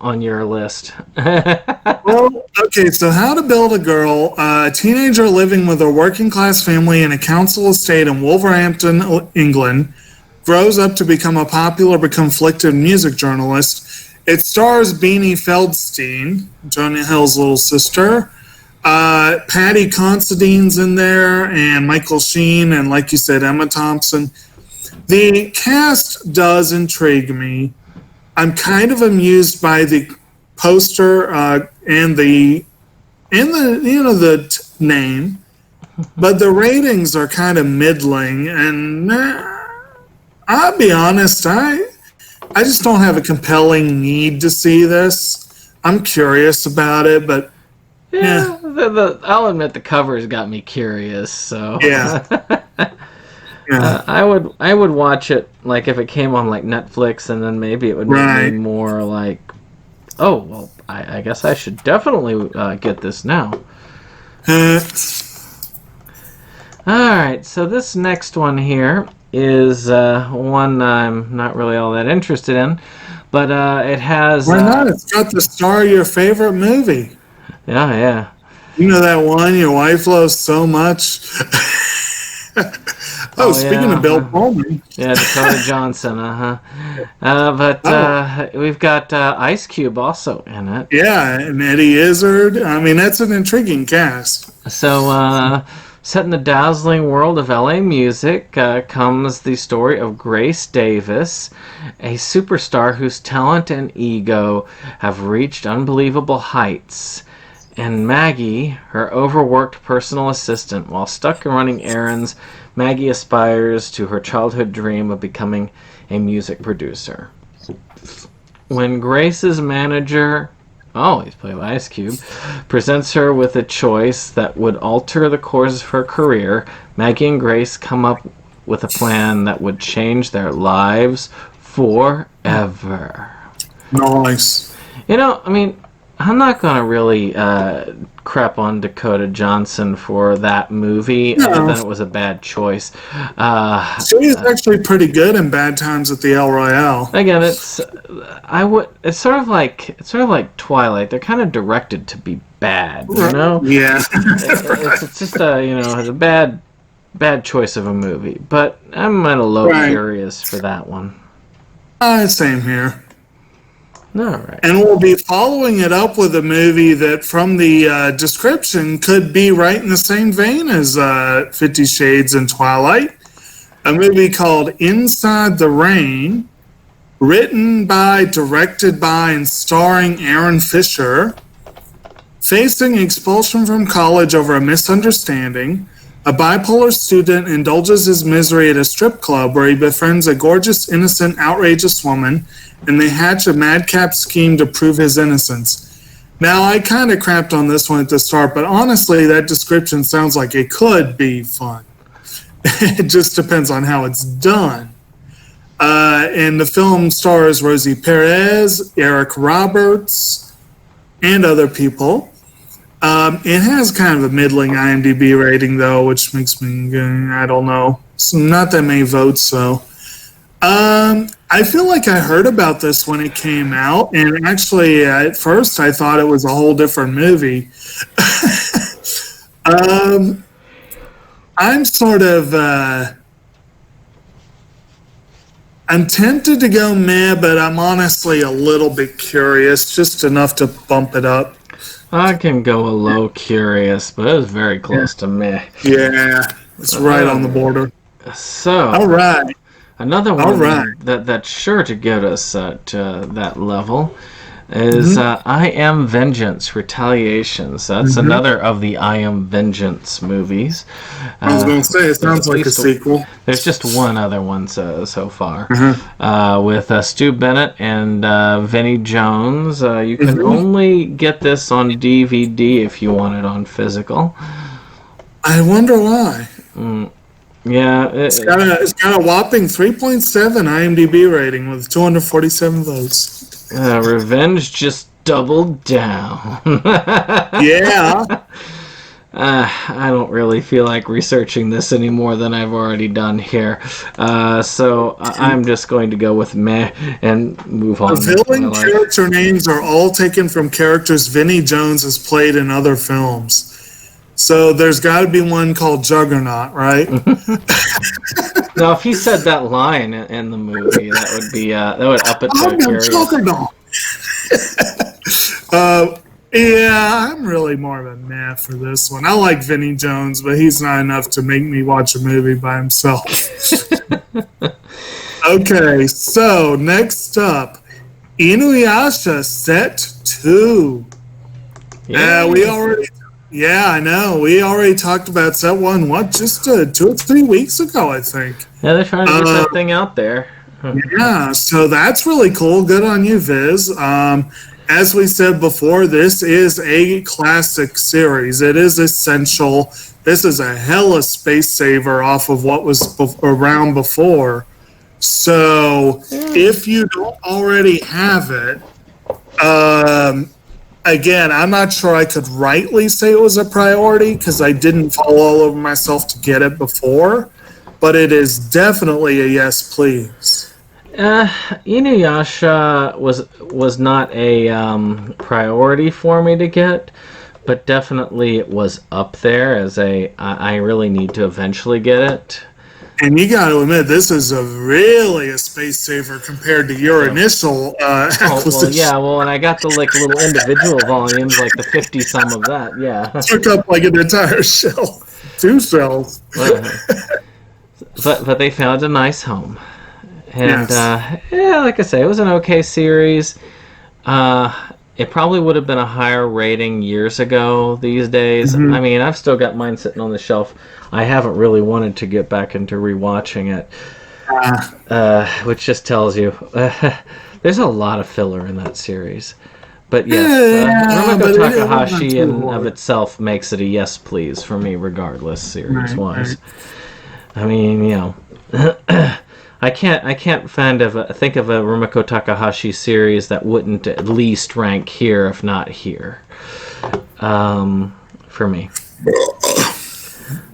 on your list. Well, okay, so How to Build a Girl. A teenager living with a working-class family in a council estate in Wolverhampton, England, grows up to become a popular but conflicted music journalist. It stars Beanie Feldstein, Jonah Hill's little sister. Patty Considine's in there, and Michael Sheen, and like you said, Emma Thompson. The cast does intrigue me. I'm kind of amused by the poster and the name, but the ratings are kind of middling. And I'll be honest, I just don't have a compelling need to see this. I'm curious about it, but. Yeah. I'll admit the cover's got me curious. So yeah, I would watch it like if it came on like Netflix, and then maybe it would make me more like, oh well, I guess I should definitely get this now. All right, so this next one here is one I'm not really all that interested in, but it has. Why not? It's got the star of your favorite movie. Yeah. You know that one your wife loves so much? Speaking of Bill Pullman. Yeah, Dakota Johnson, But we've got Ice Cube also in it. Yeah, and Eddie Izzard. I mean, that's an intriguing cast. So, set in the dazzling world of LA music comes the story of Grace Davis, a superstar whose talent and ego have reached unbelievable heights. And Maggie, her overworked personal assistant. While stuck running errands, Maggie aspires to her childhood dream of becoming a music producer. When Grace's manager, he's played by Ice Cube, presents her with a choice that would alter the course of her career, Maggie and Grace come up with a plan that would change their lives forever. Nice. I'm not going to really crap on Dakota Johnson for that movie, other than it was a bad choice. She's actually pretty good in Bad Times at the El Royale. Again, it's sort of like Twilight. They're kind of directed to be bad, you know? Yeah. It's just it's a bad choice of a movie, but I'm at a low curious for that one. Same here. All right. And we'll be following it up with a movie that, from the description, could be right in the same vein as 50 Shades and Twilight. A movie called Inside the Rain, written by, directed by, and starring Aaron Fisher. Facing expulsion from college over a misunderstanding, a bipolar student indulges his misery at a strip club where he befriends a gorgeous, innocent, outrageous woman, and they hatch a madcap scheme to prove his innocence. Now, I kind of cramped on this one at the start, but honestly, that description sounds like it could be fun. It just depends on how it's done. And the film stars Rosie Perez, Eric Roberts, and other people. It has kind of a middling IMDb rating, though, which makes me, I don't know. So not that many votes, so. I feel like I heard about this when it came out, and actually, at first, I thought it was a whole different movie. I'm sort of, I'm tempted to go meh, but I'm honestly a little bit curious, just enough to bump it up. I can go a low curious, but it was very close to meh. Yeah, it's right on the border. So, all right. Another one that's sure to get us at that level is I Am Vengeance, Retaliation. So that's another of the I Am Vengeance movies. I was going to say, it sounds like a sequel. There's just one other one so far with Stu Bennett and Vinnie Jones. You can only get this on DVD if you want it on physical. I wonder why. Yeah, it's got a whopping 3.7 IMDb rating with 247 votes. Revenge just doubled down. Yeah. I don't really feel like researching this any more than I've already done here. So I'm just going to go with meh and move on. The villain character names are all taken from characters Vinnie Jones has played in other films. So there's got to be one called Juggernaut, right? Now, if he said that line in the movie, that would be that would up it to a curious. Juggernaut. Yeah, I'm really more of a meh for this one. I like Vinnie Jones, but he's not enough to make me watch a movie by himself. Okay, so next up, Inuyasha Set 2. Yeah, I know. We already talked about Set 1, just 2 or 3 weeks ago, I think. Yeah, they're trying to get that thing out there. Yeah, so that's really cool. Good on you, Viz. As we said before, this is a classic series. It is essential. This is a hella space saver off of what was around before. So if you don't already have it, again, I'm not sure I could rightly say it was a priority because I didn't fall all over myself to get it before, but it is definitely a yes, please. Inuyasha was not a priority for me to get, but definitely it was up there as I really need to eventually get it. And you got to admit, this is really a space saver compared to your initial acquisition. Well, and I got the little individual volumes, like the 50-some of that, yeah. Took up like an entire shelf. 2 shelves. But they found a nice home. And, yes. Like I say, it was an okay series. It probably would have been a higher rating years ago these days. I mean, I've still got mine sitting on the shelf. I haven't really wanted to get back into rewatching it, which just tells you there's a lot of filler in that series. But yes, Rumiko Takahashi in of itself makes it a yes, please for me, regardless, series-wise. Right. I mean, I can't think of a Rumiko Takahashi series that wouldn't at least rank here, if not here, for me.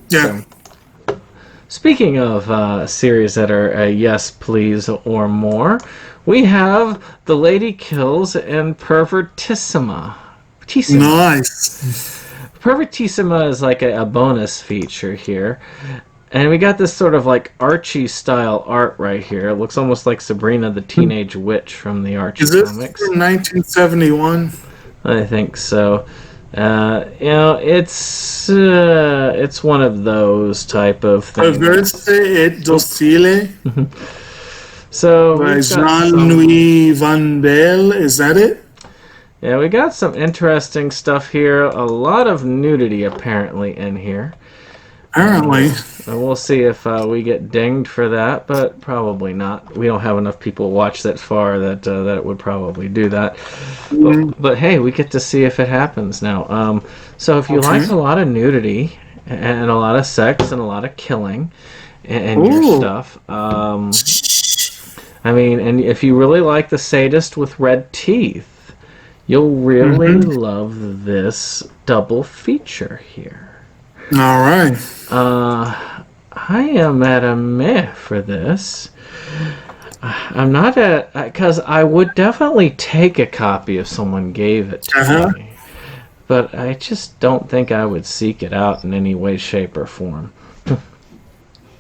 Yeah. So, speaking of series that are a yes, please, or more, we have The Lady Kills and Pervertissima. Nice. Pervertissima is like a bonus feature here. And we got this sort of like Archie-style art right here. It looks almost like Sabrina the Teenage Witch from the Archie comics. Is this from 1971? I think so. It's one of those type of things. Perverse et docile. So by Jean-Louis Van Belle, is that it? Yeah, we got some interesting stuff here. A lot of nudity apparently in here. Apparently. We'll see if we get dinged for that, but probably not. We don't have enough people watch that far that it would probably do that. But hey, we get to see if it happens now. So if you like a lot of nudity and a lot of sex and a lot of killing and your stuff, I mean, and if you really like the sadist with red teeth, you'll really love this double feature here. All right. I am at a meh for this. I'm not at, because I would definitely take a copy if someone gave it to me. But I just don't think I would seek it out in any way, shape, or form.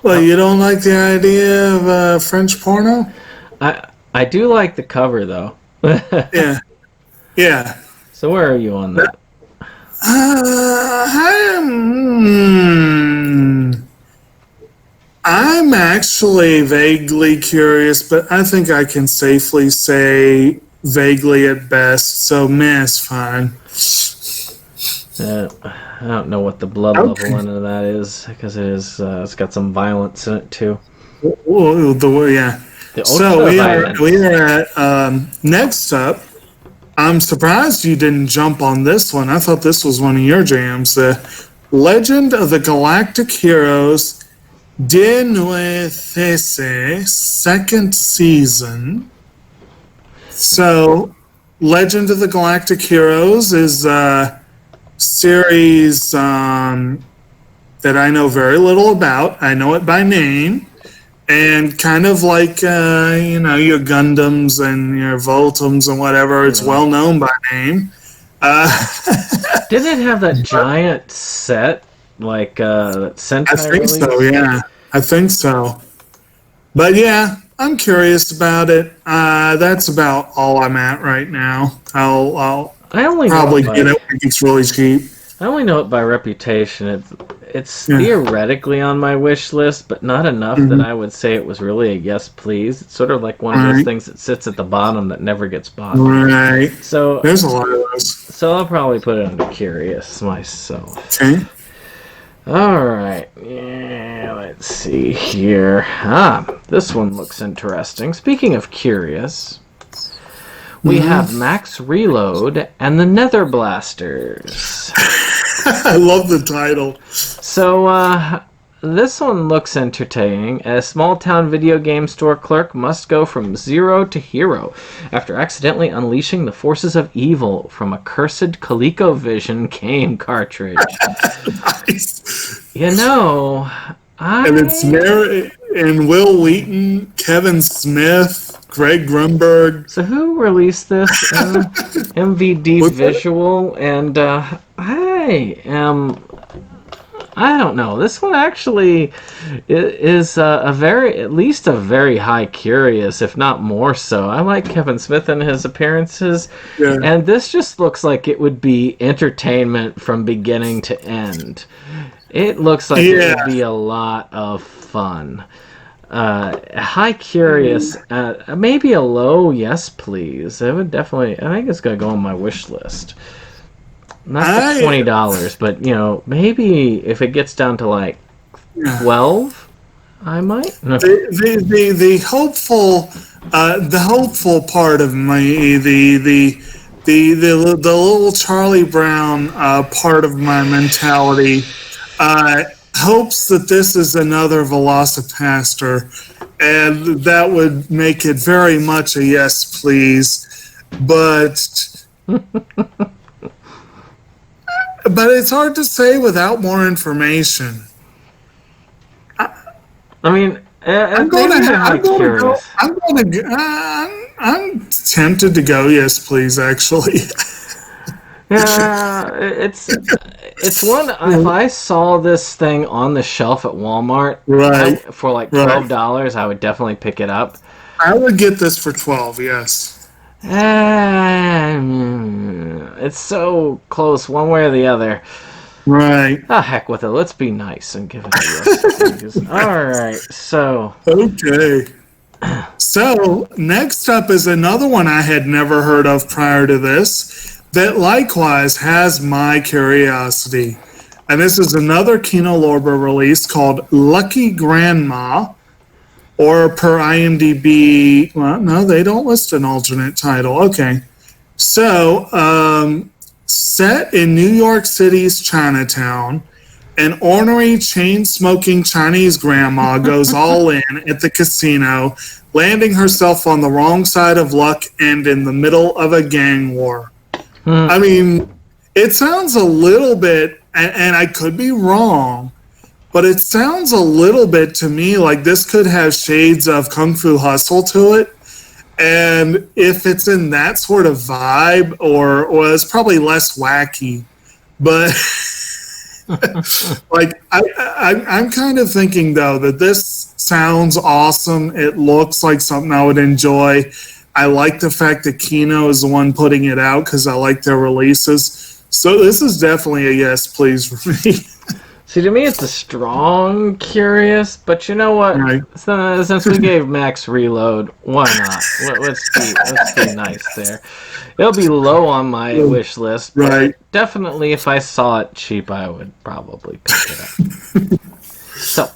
Well, you don't like the idea of French porno? I do like the cover, though. Yeah. Yeah. So where are you on that? I'm actually vaguely curious, but I think I can safely say vaguely at best, so meh is fine. I don't know what the blood level into that is, because it's got some violence in it, too. Yeah. So we are at, next up, I'm surprised you didn't jump on this one. I thought this was one of your jams. The Legend of the Galactic Heroes De Nueces, second season. So, Legend of the Galactic Heroes is a series that I know very little about. I know it by name. And kind of like, your Gundams and your Voltums and whatever, it's well known by name. Didn't it have that giant set, like that Sentai I think release? so, yeah. I think so. But yeah, I'm curious about it. That's about all I'm at right now. I'll probably get it when it's really cheap. I only know it by reputation. It's theoretically on my wish list, but not enough that I would say it was really a yes, please. It's sort of like one of those things that sits at the bottom that never gets bought. Right. So there's a lot of those. So I'll probably put it under curious myself. Okay. All right. Yeah, let's see here. This one looks interesting. Speaking of curious, we have Max Reload and the Nether Blasters. I love the title. So, this one looks entertaining. A small-town video game store clerk must go from zero to hero after accidentally unleashing the forces of evil from a cursed ColecoVision game cartridge. Nice. And it's Mary and Will Wheaton, Kevin Smith, Greg Grunberg. So who released this? MVD Visual, and I don't know. This one actually is at least a very high curious, if not more so. I like Kevin Smith and his appearances, and this just looks like it would be entertainment from beginning to end. It looks like it would be a lot of fun. High curious, maybe a low yes please. It would definitely, I think it's going to go on my wish list. Not for $20, but maybe if it gets down to like 12, I might. No. The hopeful part of me, the little Charlie Brown part of my mentality hopes that this is another Velocipaster, and that would make it very much a yes please, but it's hard to say without more information. I'm tempted to go yes please, actually. Yeah, it's one. If I saw this thing on the shelf at Walmart for like $12, I would definitely pick it up. I would get this for 12. Yes. It's so close, one way or the other. Right. Heck with it. Let's be nice and give it a yes. All right. So. Okay. So next up is another one I had never heard of prior to this, that likewise has my curiosity. And this is another Kino Lorber release called Lucky Grandma, or per IMDb, well, no, they don't list an alternate title. Okay. So, set in New York City's Chinatown, an ornery, chain-smoking Chinese grandma goes all in at the casino, landing herself on the wrong side of luck and in the middle of a gang war. I mean, it sounds a little bit, and I could be wrong, but it sounds a little bit to me like this could have shades of Kung Fu Hustle to it. And if it's in that sort of vibe, or it's probably less wacky, but like I'm kind of thinking though that this sounds awesome. It looks like something I would enjoy. I like the fact that Kino is the one putting it out because I like their releases. So this is definitely a yes, please for me. See, to me, it's a strong curious, but you know what? Right. Since we gave Max Reload, why not? Let's be nice there. It'll be low on my wish list, but Right. definitely if I saw it cheap, I would probably pick it up. So,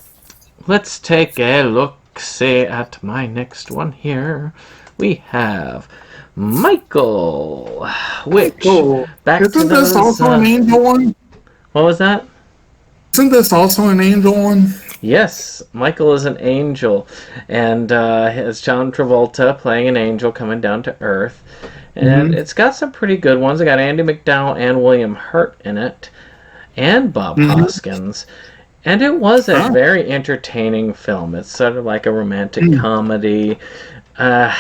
let's take a look-see at my next one here. We have Michael, which, back Isn't to those... this also an Angel one? What was that? Isn't this also an Angel one? Yes, Michael is an angel, and it's John Travolta playing an angel coming down to Earth, and it's got some pretty good ones. It got Andy McDowell and William Hurt in it, and Bob Hoskins, and it was a very entertaining film. It's sort of like a romantic comedy. I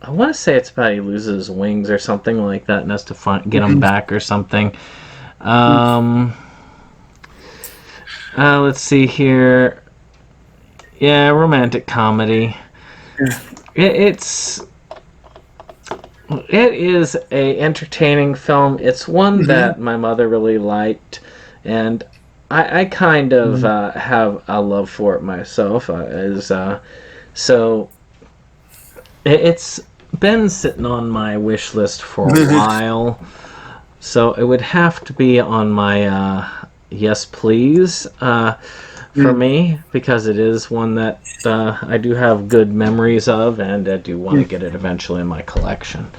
want to say it's about he loses his wings or something like that and has to get them back or something. Let's see here. Yeah, romantic comedy. It is a entertaining film. It's one that my mother really liked, and I kind of have a love for it myself. So it's been sitting on my wish list for a while. So it would have to be on my yes please for me, because it is one that I do have good memories of, and I do want to get it eventually in my collection.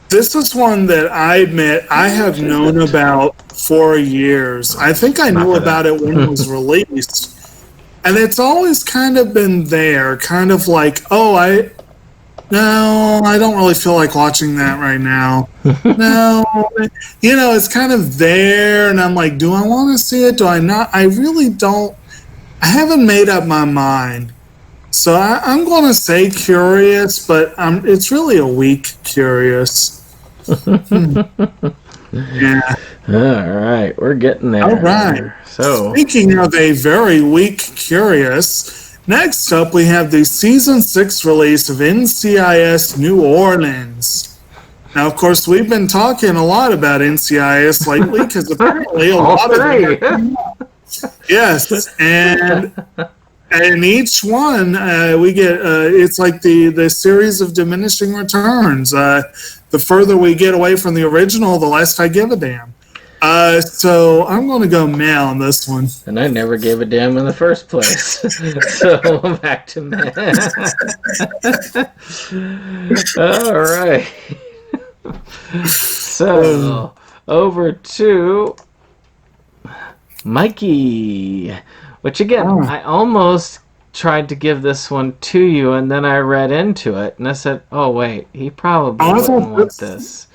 This is one that I admit I have known about for years. I think I knew about it when it was released. And it's always kind of been there, kind of like, I don't really feel like watching that right now. No, it's kind of there, and I'm like, do I want to see it? Do I not? I really don't. I haven't made up my mind. So I'm going to say curious, but it's really a weak curious. Yeah. All right, we're getting there. All right. So, speaking of a very weak curious, next up we have the season 6 release of NCIS New Orleans. Now, of course, we've been talking a lot about NCIS lately because apparently a lot of them. Yes, and each one we get it's like the series of diminishing returns. The further we get away from the original, the less I give a damn. So I'm going to go meh on this one. And I never gave a damn in the first place. So I'm back to meh. All right. So over to Mikey, which again, I almost tried to give this one to you, and then I read into it, and I said, oh, wait, he probably wouldn't want this.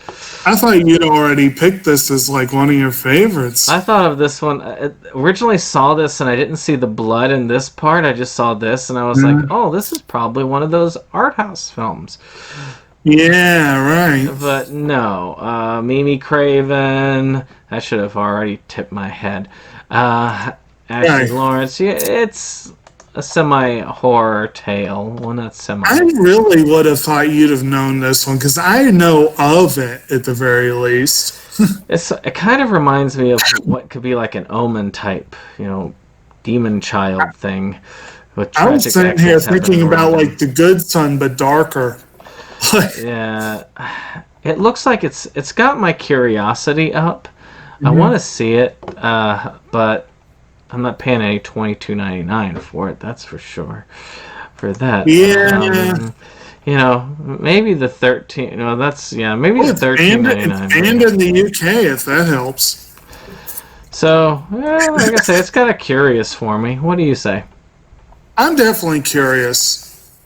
I thought you'd already picked this as, like, one of your favorites. I thought of this one. I originally saw this, and I didn't see the blood in this part. I just saw this, and I was like, oh, this is probably one of those art house films. Yeah, right. But no. Mimi Craven. I should have already tipped my head. Ashley Lawrence. Yeah, it's a semi-horror tale. Well, not semi. I really would have thought you'd have known this one because I know of it at the very least. It kind of reminds me of what could be like an Omen type, demon child thing. I was sitting here thinking about like The Good Son, but darker. Yeah. it looks like it's got my curiosity up. I want to see it, but I'm not paying any $22.99 for it. That's for sure. For that, maybe the 13. No, maybe the $13.99. And in the UK, if that helps. So, like I say, it's kind of curious for me. What do you say? I'm definitely curious.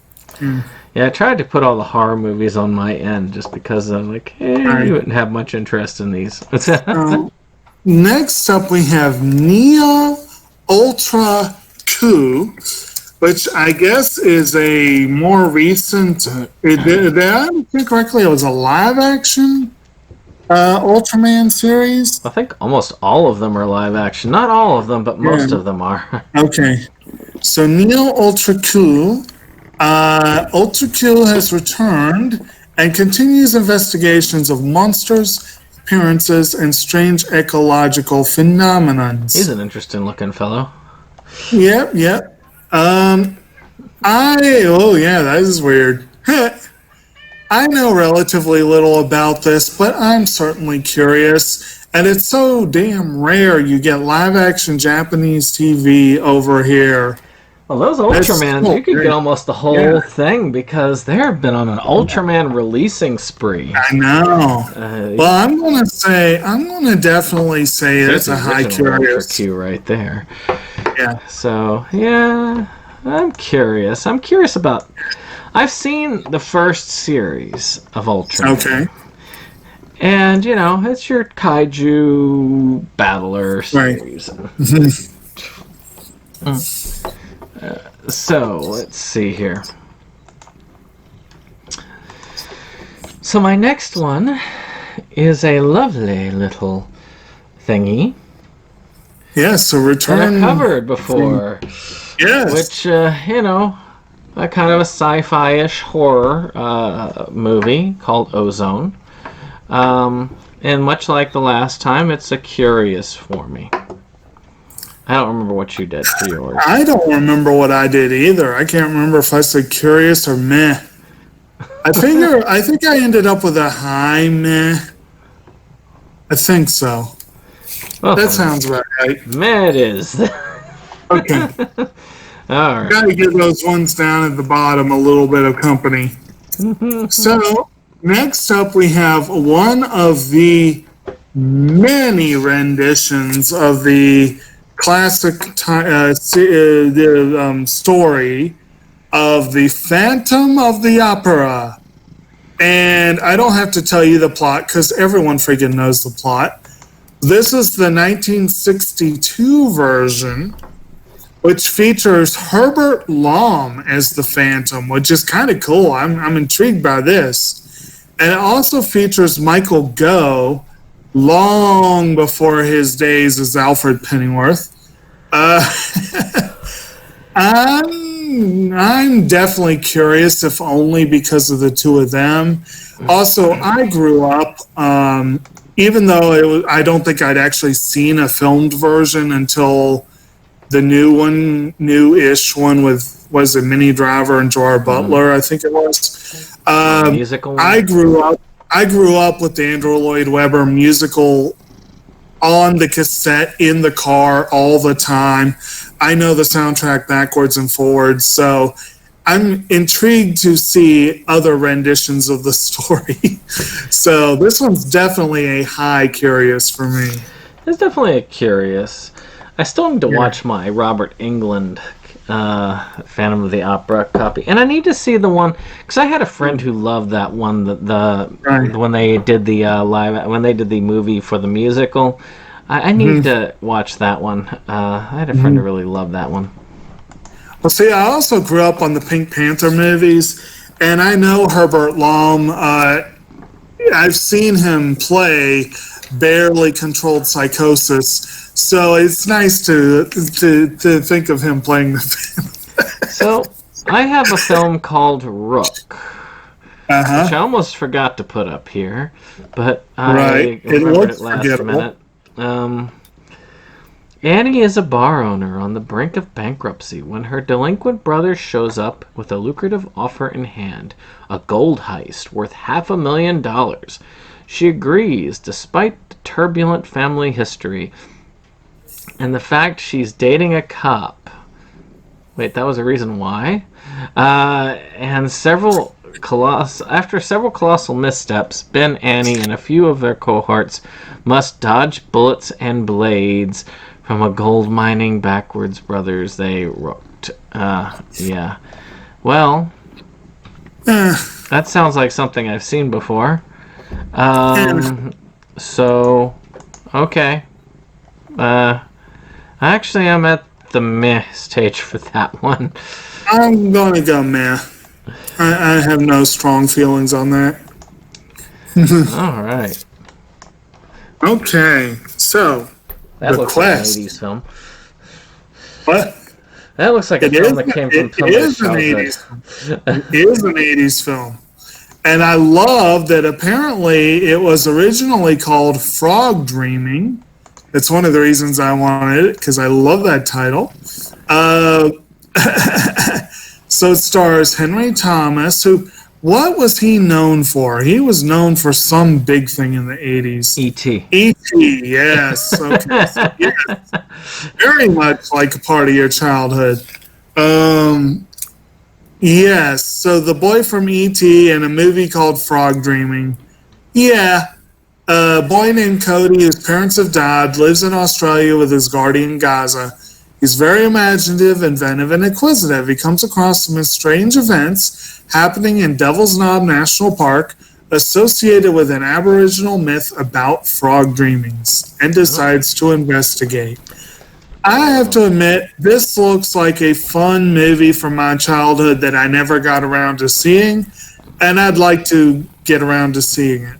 Yeah, I tried to put all the horror movies on my end just because I'm like, you wouldn't have much interest in these. Next up, we have Neo Ultra Coup, which I guess is a more recent. Did I think correctly? It was a live-action Ultraman series. I think almost all of them are live action. Not all of them, but most of them are. Okay, so Neo Ultra Coup. Ultra Coup has returned and continues investigations of monsters, appearances, and strange ecological phenomena. He's an interesting looking fellow. Yep. That is weird. I know relatively little about this, but I'm certainly curious. And it's so damn rare you get live-action Japanese TV over here. Well, those Ultramans, you could get almost the whole thing because they've been on an Ultraman releasing spree. I know. Well, I'm gonna definitely say it's a high curious. Q right there. Yeah. So I'm curious. about. I've seen the first series of Ultraman. Okay. And it's your kaiju battler series. Right. So let's see here. So my next one is a lovely little thingy. Yes, a return. That I covered before. Yes. Which a kind of a sci-fi-ish horror movie called Ozone. And much like the last time, it's a curious for me. I don't remember what you did for yours. I don't remember what I did either. I can't remember if I said curious or meh. I think I ended up with a high meh. I think so. That sounds about right. Meh it is. Okay. All right. Gotta give those ones down at the bottom a little bit of company. So, next up we have one of the many renditions of the classic story of the Phantom of the Opera. And I don't have to tell you the plot because everyone freaking knows the plot. This is the 1962 version, which features Herbert Lom as the Phantom, which is kind of cool. I'm intrigued by this. And it also features Michael Gough, long before his days as Alfred Pennyworth. I'm definitely curious, if only because of the two of them. Also, I grew up, even though I don't think I'd actually seen a filmed version until the new-ish one with, was it Minnie Driver and Gerard Butler, I think it was. Musical one? I grew up with the Andrew Lloyd Webber musical on the cassette in the car all the time. I know the soundtrack backwards and forwards, so I'm intrigued to see other renditions of the story. So this one's definitely a high curious for me. It's definitely a curious. I still need to watch my Robert Englund Phantom of the Opera copy, and I need to see the one because I had a friend who loved that one. When they did the when they did the movie for the musical, I need to watch that one. I had a friend who really loved that one. Well, see, I also grew up on the Pink Panther movies, and I know Herbert Lom. I've seen him play barely controlled psychosis. So it's nice to think of him playing the film. So I have a film called Rook, which I almost forgot to put up here, but I remembered it last minute. Annie is a bar owner on the brink of bankruptcy when her delinquent brother shows up with a lucrative offer in hand, a gold heist worth $500,000. She agrees, despite the turbulent family history and the fact she's dating a cop. Wait, that was a reason why? And after several colossal missteps, Ben, Annie, and a few of their cohorts must dodge bullets and blades from a gold mining backwards brothers they wrote. Yeah. Well, that sounds like something I've seen before. So, okay. Actually, I'm at the meh stage for that one. I'm gonna go meh. I have no strong feelings on that. All right. Okay, so That looks like an Request. 80s film. What? That looks like a film that came from somebody's childhood. It is an 80s film. And I love that apparently it was originally called Frog Dreaming. That's one of the reasons I wanted it, because I love that title. So it stars Henry Thomas, who, what was he known for? He was known for some big thing in the 80s. E.T. E.T., yes. Okay, so yes. Very much like a part of your childhood. Yes, so the boy from E.T. in a movie called Frog Dreaming. Yeah, a boy named Cody, whose parents have died, lives in Australia with his guardian Gaza. He's very imaginative, inventive, and inquisitive. He comes across some strange events happening in Devil's Knob National Park associated with an Aboriginal myth about frog dreamings and decides to investigate. I have to admit, this looks like a fun movie from my childhood that I never got around to seeing, and I'd like to get around to seeing it.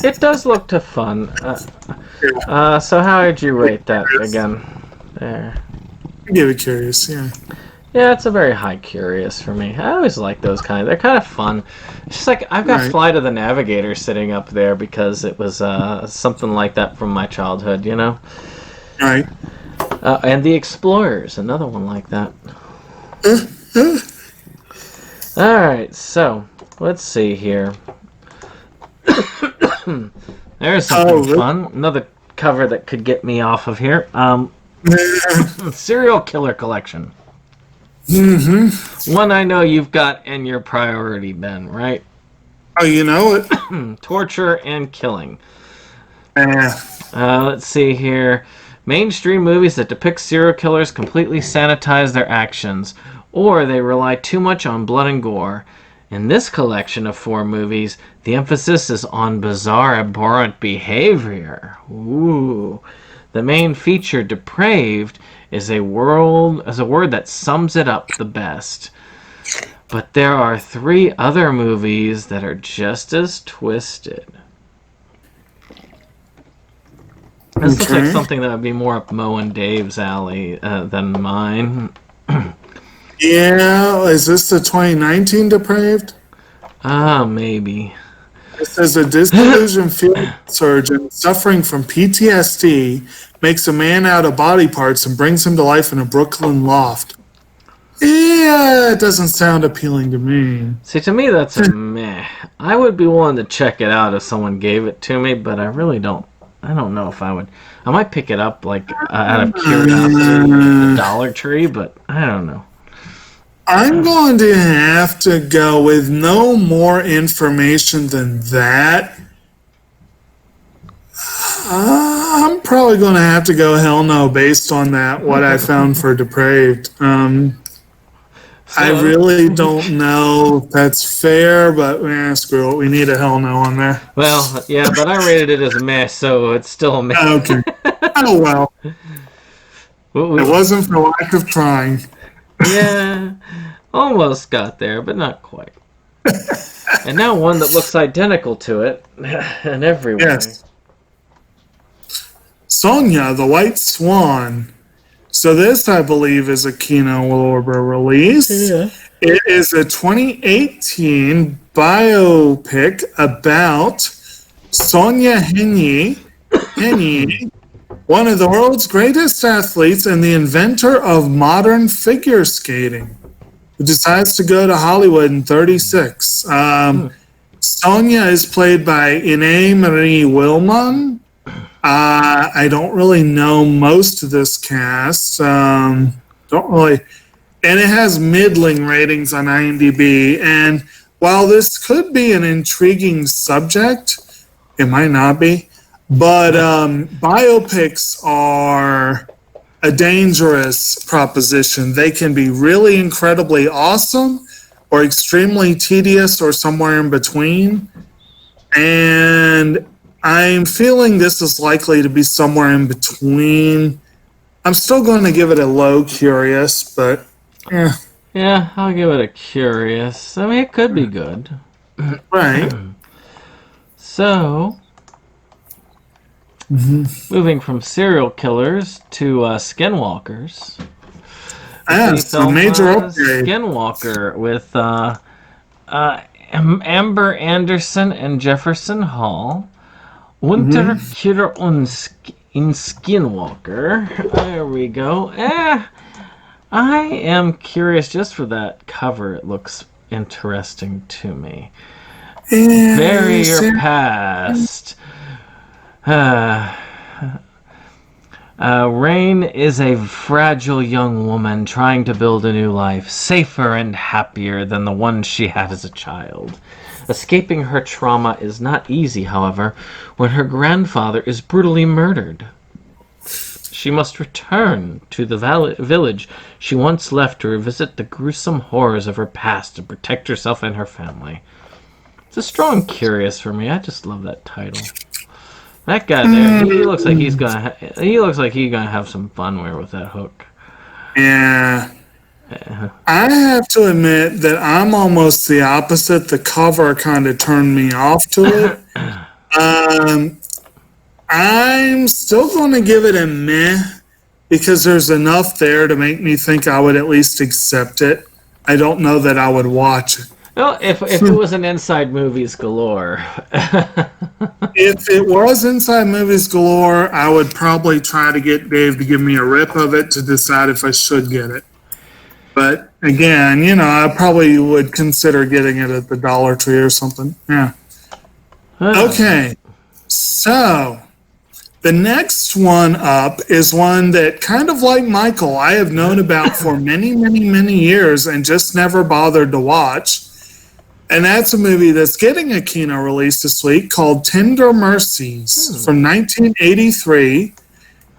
It does look to fun. So how would you rate that again? There. Give it curious, yeah. Yeah, it's a very high curious for me. I always like those they're kind of fun. It's just like I've got Right. Flight of the Navigator sitting up there because it was something like that from my childhood, you know? All right. And The Explorers, another one like that. Alright, so let's see here. There's something fun. Another cover that could get me off of here. Serial Killer Collection. One I know you've got in your priority, Ben, right? Oh, you know it. Torture and killing. Yeah. Let's see here. Mainstream movies that depict serial killers completely sanitize their actions, or they rely too much on blood and gore. In this collection of 4 movies, the emphasis is on bizarre, abhorrent behavior. Ooh. The main feature, depraved, is a word that sums it up the best. But there are 3 other movies that are just as twisted. This looks like something that would be more up Mo and Dave's alley than mine. Yeah, is this the 2019 Depraved? Maybe. It says a disillusioned field surgeon suffering from PTSD makes a man out of body parts and brings him to life in a Brooklyn loft. Yeah, it doesn't sound appealing to me. See, to me, that's a meh. I would be willing to check it out if someone gave it to me, but I really don't. I don't know if I would. I might pick it up, like, out of curiosity at the Dollar Tree, but I don't know. I'm going to have to go with no more information than that. I'm probably going to have to go hell no based on that, what I found for Depraved. I really don't know if that's fair, but screw it. We need a hell no on there. Well, yeah, but I rated it as a meh, so it's still a meh. Okay. Oh, well. It wasn't for lack of trying. Yeah, almost got there, but not quite. And now one that looks identical to it in every way. Yes. Sonia, the White Swan. So this, I believe, is a Kino Lorber release. Yeah. It is a 2018 biopic about Sonia Henny, one of the world's greatest athletes and the inventor of modern figure skating, who decides to go to Hollywood in 36. Sonia is played by Ine Marie Wilman. I don't really know most of this cast. Don't really, and it has middling ratings on IMDb. And while this could be an intriguing subject, it might not be. But biopics are a dangerous proposition. They can be really incredibly awesome or extremely tedious or somewhere in between. And I'm feeling this is likely to be somewhere in between. I'm still going to give it a low curious, but Yeah, I'll give it a curious. I mean, it could be good. Right. So, moving from serial killers to skinwalkers. Yes, a major upgrade. Skinwalker with Amber Anderson and Jefferson Hall. Unterkühler in Skinwalker. There we go. I am curious just for that cover. It looks interesting to me. Bury your past. Rain is a fragile young woman trying to build a new life, safer and happier than the one she had as a child. Escaping her trauma is not easy, however, when her grandfather is brutally murdered. She must return to the village she once left to revisit the gruesome horrors of her past and protect herself and her family. It's a strong curious for me. I just love that title. That guy there, he looks like he's gonna have some fun with that hook. Yeah. I have to admit that I'm almost the opposite. The cover kind of turned me off to it. I'm still going to give it a meh because there's enough there to make me think I would at least accept it. I don't know that I would watch it. Well, if it was an Inside Movies Galore. If it was Inside Movies Galore, I would probably try to get Dave to give me a rip of it to decide if I should get it. But again, I probably would consider getting it at the Dollar Tree or something. Yeah. Okay. So, the next one up is one that, kind of like Michael, I have known about for many, many, many years and just never bothered to watch. And that's a movie that's getting a Kino release this week called Tender Mercies from 1983.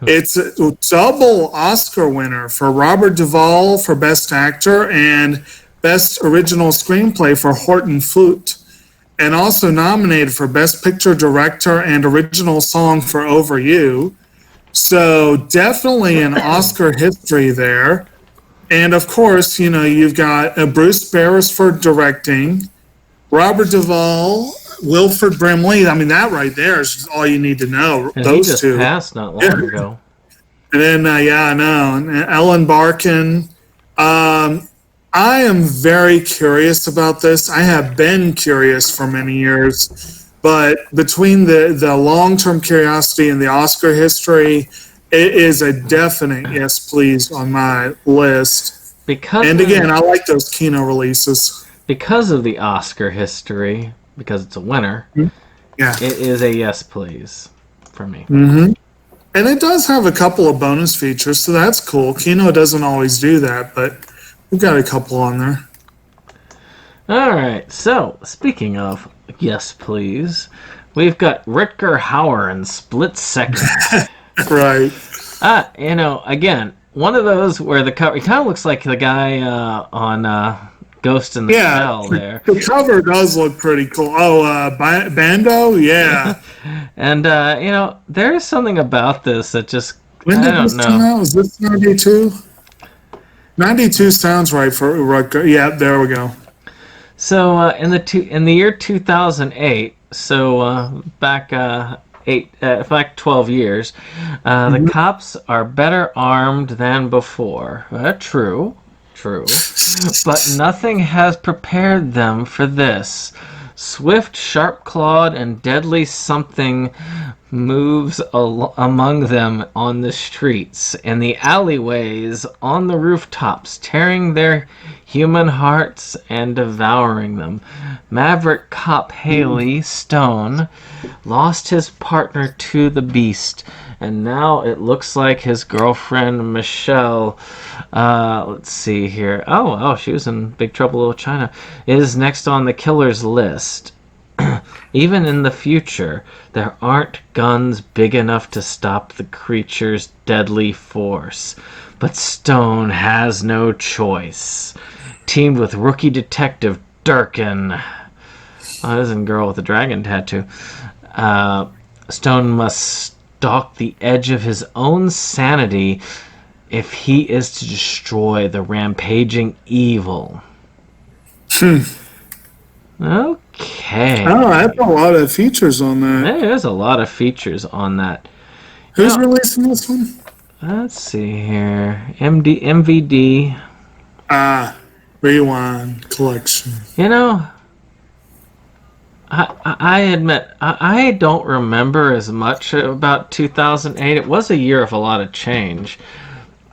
It's a double Oscar winner for Robert Duvall for Best Actor and Best Original Screenplay for Horton Foote, and also nominated for Best Picture Director and Original Song for Over You. So definitely an Oscar history there. And of course, you've got Bruce Beresford directing, Robert Duvall, Wilford Brimley. I mean, that right there is just all you need to know. And those he just two passed not long ago. And then, I know. And Ellen Barkin. I am very curious about this. I have been curious for many years. But between the long-term curiosity and the Oscar history, it is a definite yes, please on my list. And again, I like those Kino releases. Because of the Oscar history, because it's a winner, it is a yes, please for me. Mm-hmm. And it does have a couple of bonus features, so that's cool. Kino doesn't always do that, but we've got a couple on there. All right, so speaking of yes, please, we've got Rutger Hauer in Split Second. Right. Again, one of those where the cover, it kind of looks like the guy on Ghost in the Shell there. The cover does look pretty cool. Oh, Bando? Yeah. And, there is something about this that just, when did this come out? Was this 92? 92 sounds right for Rutger. Yeah, there we go. So, in the year 2008, so back 12 years, the cops are better armed than before. True. But nothing has prepared them for this. Swift, sharp-clawed, and deadly something moves among them on the streets and the alleyways, on the rooftops, tearing their human hearts and devouring them. Maverick cop Haley Stone lost his partner to the beast, and now it looks like his girlfriend Michelle, let's see here. Oh, she was in Big Trouble in Little China, is next on the killer's list. Even in the future, there aren't guns big enough to stop the creature's deadly force. But Stone has no choice. Teamed with rookie detective Durkin. Oh, this is a girl with a dragon tattoo. Stone must stalk the edge of his own sanity if he is to destroy the rampaging evil. Okay. Oh, I have a lot of features on that. There's a lot of features on that. Who's releasing this one? Let's see here. MVD. Rewind Collection. You know, I admit, I don't remember as much about 2008. It was a year of a lot of change.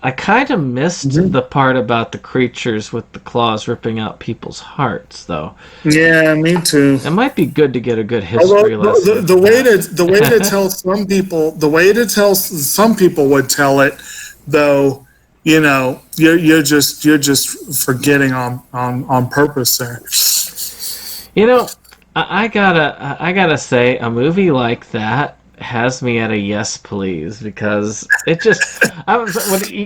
I kind of missed the part about the creatures with the claws ripping out people's hearts, though. Yeah, me too. It might be good to get a good history lesson. The way to tell some people, some people would tell it, though, you know, you're just forgetting on purpose there. You know, I gotta say, a movie like that has me at a yes please, because it just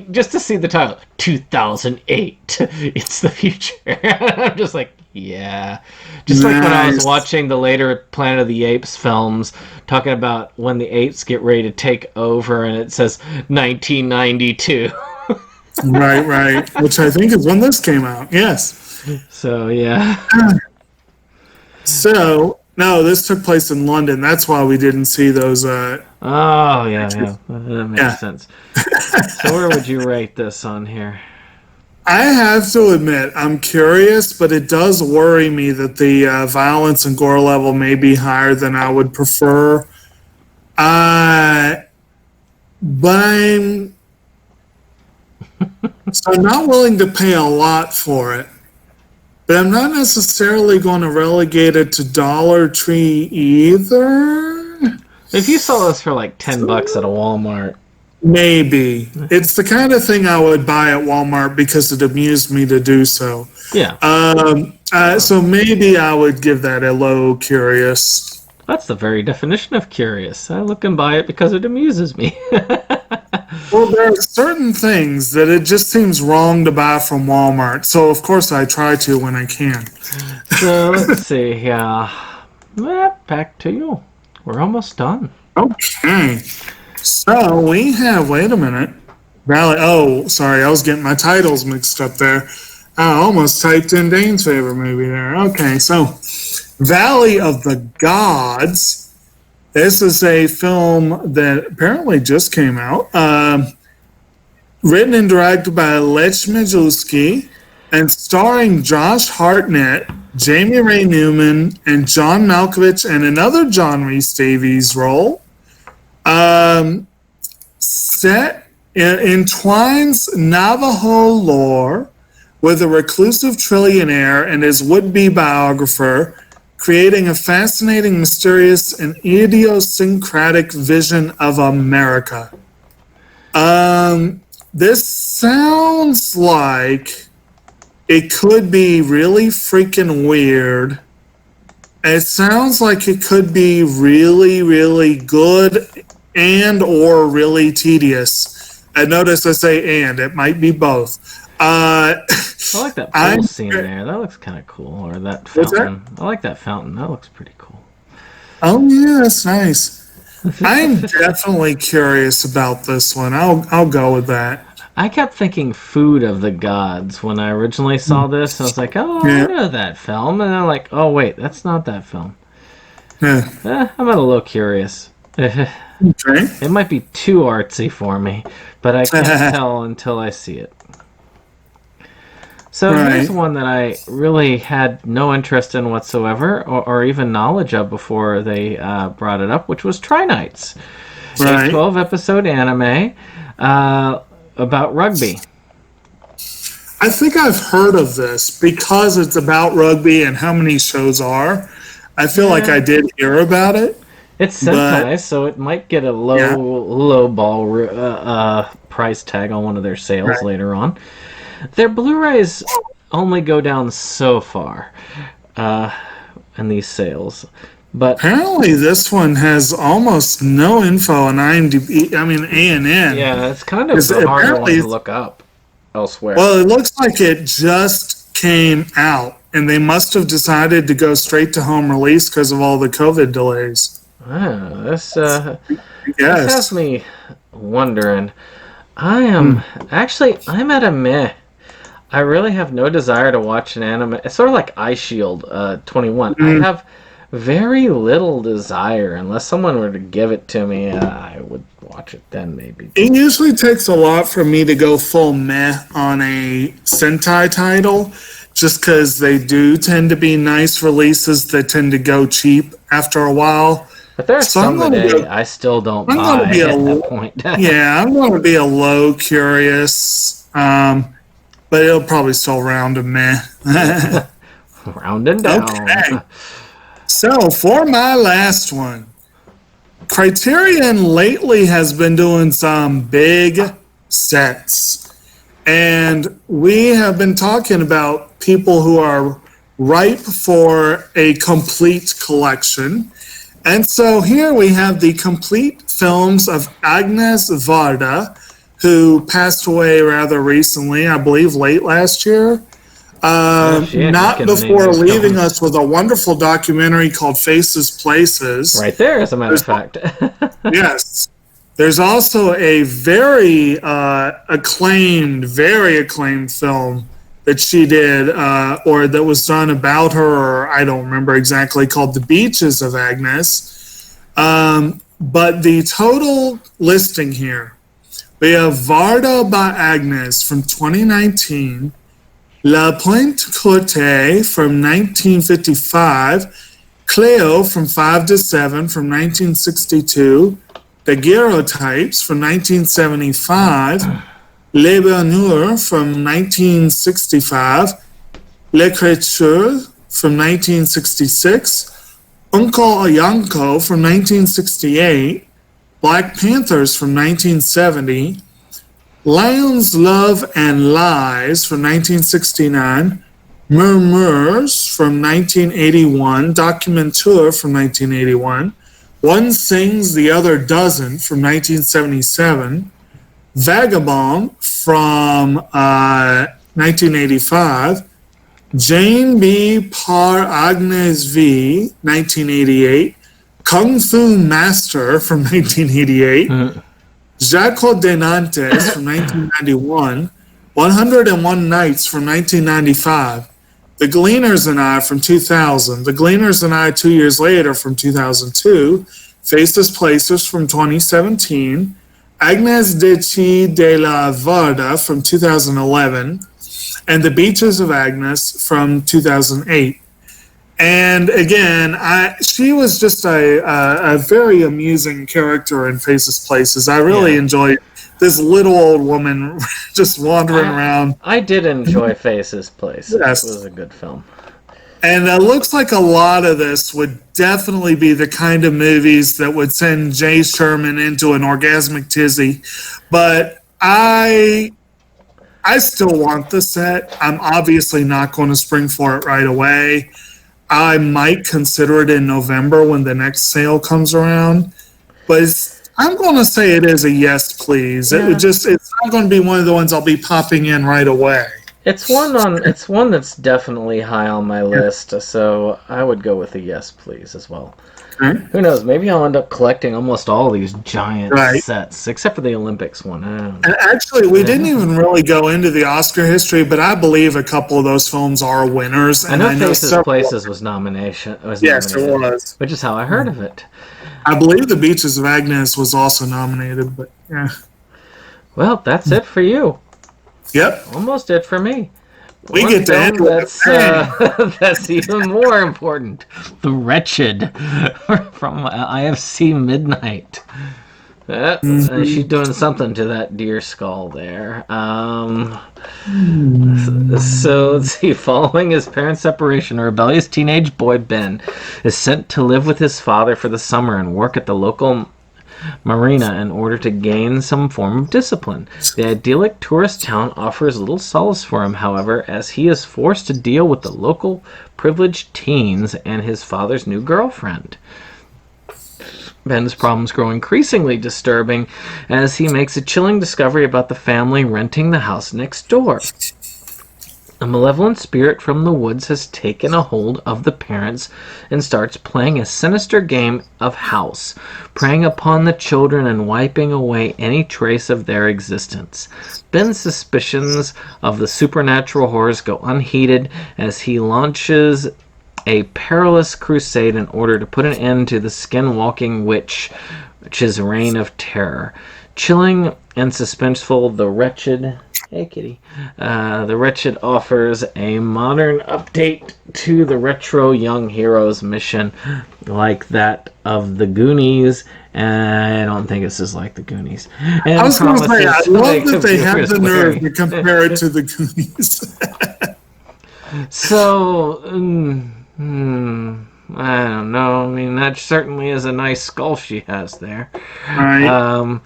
just to see the title 2008 it's the future. I'm just like, yeah, just nice. Like when I was watching the later Planet of the Apes films talking about when the apes get ready to take over and it says 1992. right, which I think is when this came out. Yes. So yeah. So no, this took place in London. That's why we didn't see those. Yeah. That makes sense. So where would you rate this on here? I have to admit, I'm curious, but it does worry me that the violence and gore level may be higher than I would prefer. But I'm not willing to pay a lot for it. But I'm not necessarily going to relegate it to Dollar Tree either. If you saw this for like $10 at a Walmart. Maybe. It's the kind of thing I would buy at Walmart because it amused me to do so. Yeah. So maybe I would give that a low curious. That's the very definition of curious. I look and buy it because it amuses me. Well, there are certain things that it just seems wrong to buy from Walmart. So, of course, I try to when I can. So, let's see. Yeah. Back to you. We're almost done. Okay. So, we have... Wait a minute. Oh, sorry. I was getting my titles mixed up there. I almost typed in Dane's favorite movie there. Okay, so Valley of the Gods... This is a film that apparently just came out, written and directed by Lech Majewski, and starring Josh Hartnett, Jamie Ray Newman, and John Malkovich, and another John Rhys Davies role. Entwines Navajo lore with a reclusive trillionaire and his would-be biographer, creating a fascinating, mysterious, and idiosyncratic vision of America. This sounds like it could be really freaking weird. It sounds like it could be really, really good and or really tedious. And notice I say and. It might be both. I like that pool scene there. That looks kind of cool. Or that fountain. I like that fountain. That looks pretty cool. Oh yeah, that's nice. I'm definitely curious about this one. I'll go with that. I kept thinking Food of the Gods when I originally saw this. I was like, oh, yeah. I know that film. And I'm like, oh wait, that's not that film. Yeah. I'm a little curious. Okay. It might be too artsy for me, but I can't tell until I see it. So here's Right. one that I really had no interest in whatsoever, or even knowledge of before they brought it up, which was Tri-Nights, a Right. 12-episode anime about rugby. I think I've heard of this because it's about rugby and how many shows are. I feel like I did hear about it. It's But- Sentai, so it might get a Yeah. low ball price tag on one of their sales Right. later on. Their Blu-rays only go down so far in these sales, but Apparently, this one has almost no info on IMDb. I mean, ANN. yeah, it's kind of It's- a harder one apparently to look up elsewhere. Well, it looks like it just came out, and they must have decided to go straight to home release because of all the COVID delays. This Yes. has me wondering. I'm at a meh. I really have no desire to watch an anime. It's sort of like Eye Shield 21. I have very little desire unless someone were to give it to me. I would watch it then, maybe. It usually takes a lot for me to go full meh on a Sentai title, just because they do tend to be nice releases that tend to go cheap after a while. But there's So I'm some gonna today go- I still don't I'm gonna buy be at a- that point. Yeah, I'm going to be a low curious, but it'll probably still round a meh. Round and down. Okay. So for my last one, Criterion lately has been doing some big sets. And we have been talking about people who are ripe for a complete collection. And so here we have the complete films of Agnes Varda, who passed away rather recently, I believe late last year. she had Not just given before me leaving films. us with a wonderful documentary called Faces Places. Right there, as a matter of fact. Yes. There's also a very very acclaimed film that she did, or that was done about her, or I don't remember exactly, called The Beaches of Agnes. But the total listing here, we have Varda by Agnes from 2019, La Pointe Courte from 1955, Cleo from 5 to 7 from 1962, Daguerreotypes from 1975, Les Bonheurs from 1965, L'Écriture from 1966, Uncle Yanko from 1968, Black Panthers from 1970, Lions, Love, and Lies from 1969, Murmurs from 1981, Documenteur from 1981, One Sings, the Other Doesn't from 1977, Vagabond from 1985, Jane B. Par Agnes V, 1988, Kung Fu Master from 1988, Jaco de Nantes from 1991, 101 Nights from 1995, The Gleaners and I from 2000, The Gleaners and I 2 years later from 2002, Faces Places from 2017, Agnes de Chi de la Varda from 2011, and The Beaches of Agnes from 2008. And again, she was just a very amusing character in Faces Places. I really enjoyed this little old woman just wandering around. I did enjoy Faces Place. Yes. It was a good film. And it looks like a lot of this would definitely be the kind of movies that would send Jay Sherman into an orgasmic tizzy. But I still want the set. I'm obviously not going to spring for it right away. I might consider it in November when the next sale comes around. But I'm going to say it is a yes, please. Yeah. It's not going to be one of the ones I'll be popping in right away. It's one that's definitely high on my list, so I would go with a yes, please, as well. Okay. Who knows? Maybe I'll end up collecting almost all these giant Right. sets, except for the Olympics one. I don't know. And actually, we didn't even really go into the Oscar history, but I believe a couple of those films are winners. I know Faces several- Places was nominated. Yes, it was. Which is how I heard of it. I believe The Beaches of Agnes was also nominated, but yeah. Well, that's it for you. Yep. Almost it for me. We One get to film end with that's even more important. The Wretched from IFC Midnight. She's doing something to that deer skull there. So let's see. Following his parents' separation, a rebellious teenage boy, Ben, is sent to live with his father for the summer and work at the local marina in order to gain some form of discipline. The idyllic tourist town offers little solace for him, however, as he is forced to deal with the local privileged teens and his father's new girlfriend. Ben's problems grow increasingly disturbing as he makes a chilling discovery about the family renting the house next door. A malevolent spirit from the woods has taken a hold of the parents and starts playing a sinister game of house, preying upon the children and wiping away any trace of their existence. Ben's suspicions of the supernatural horrors go unheeded as he launches a perilous crusade in order to put an end to the skin-walking witch's reign of terror. Chilling and suspenseful, The Wretched... Hey, kitty. The Wretched offers a modern update to the retro young heroes mission like that of the Goonies. I don't think this is like the Goonies. And I was going to say, I love that they have computers the nerve wearing- to compare it to the Goonies. So, I don't know. I mean, that certainly is a nice skull she has there. Right.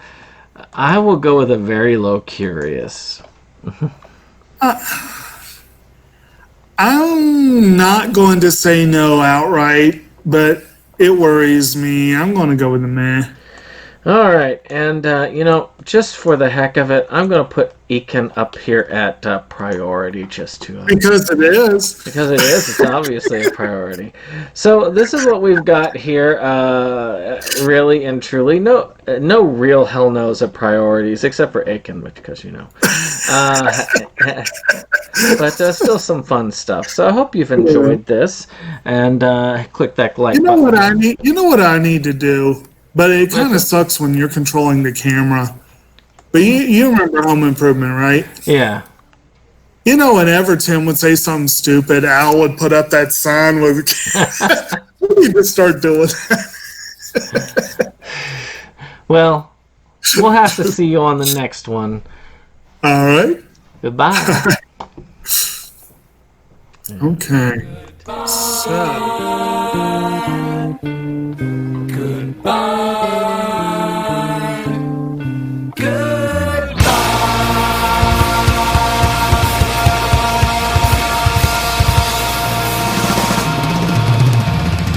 I will go with a very low curious. I'm not going to say no outright, but it worries me. I'm going to go with the meh. All right, and just for the heck of it, I'm going to put Ekin up here at priority, just to Because it is. because it is. It's obviously a priority. So this is what we've got here. Really and truly, no real hell knows of priorities except for Aiken, because but still some fun stuff. So I hope you've enjoyed this, and click that like You know button. what I need? You know what I need to do? But it kind of sucks when you're controlling the camera. But you remember Home Improvement, right? Yeah. You know, whenever Tim would say something stupid, Al would put up that sign with. We need to start doing that. Well, we'll have to see you on the next one. All right. Goodbye. Okay. So.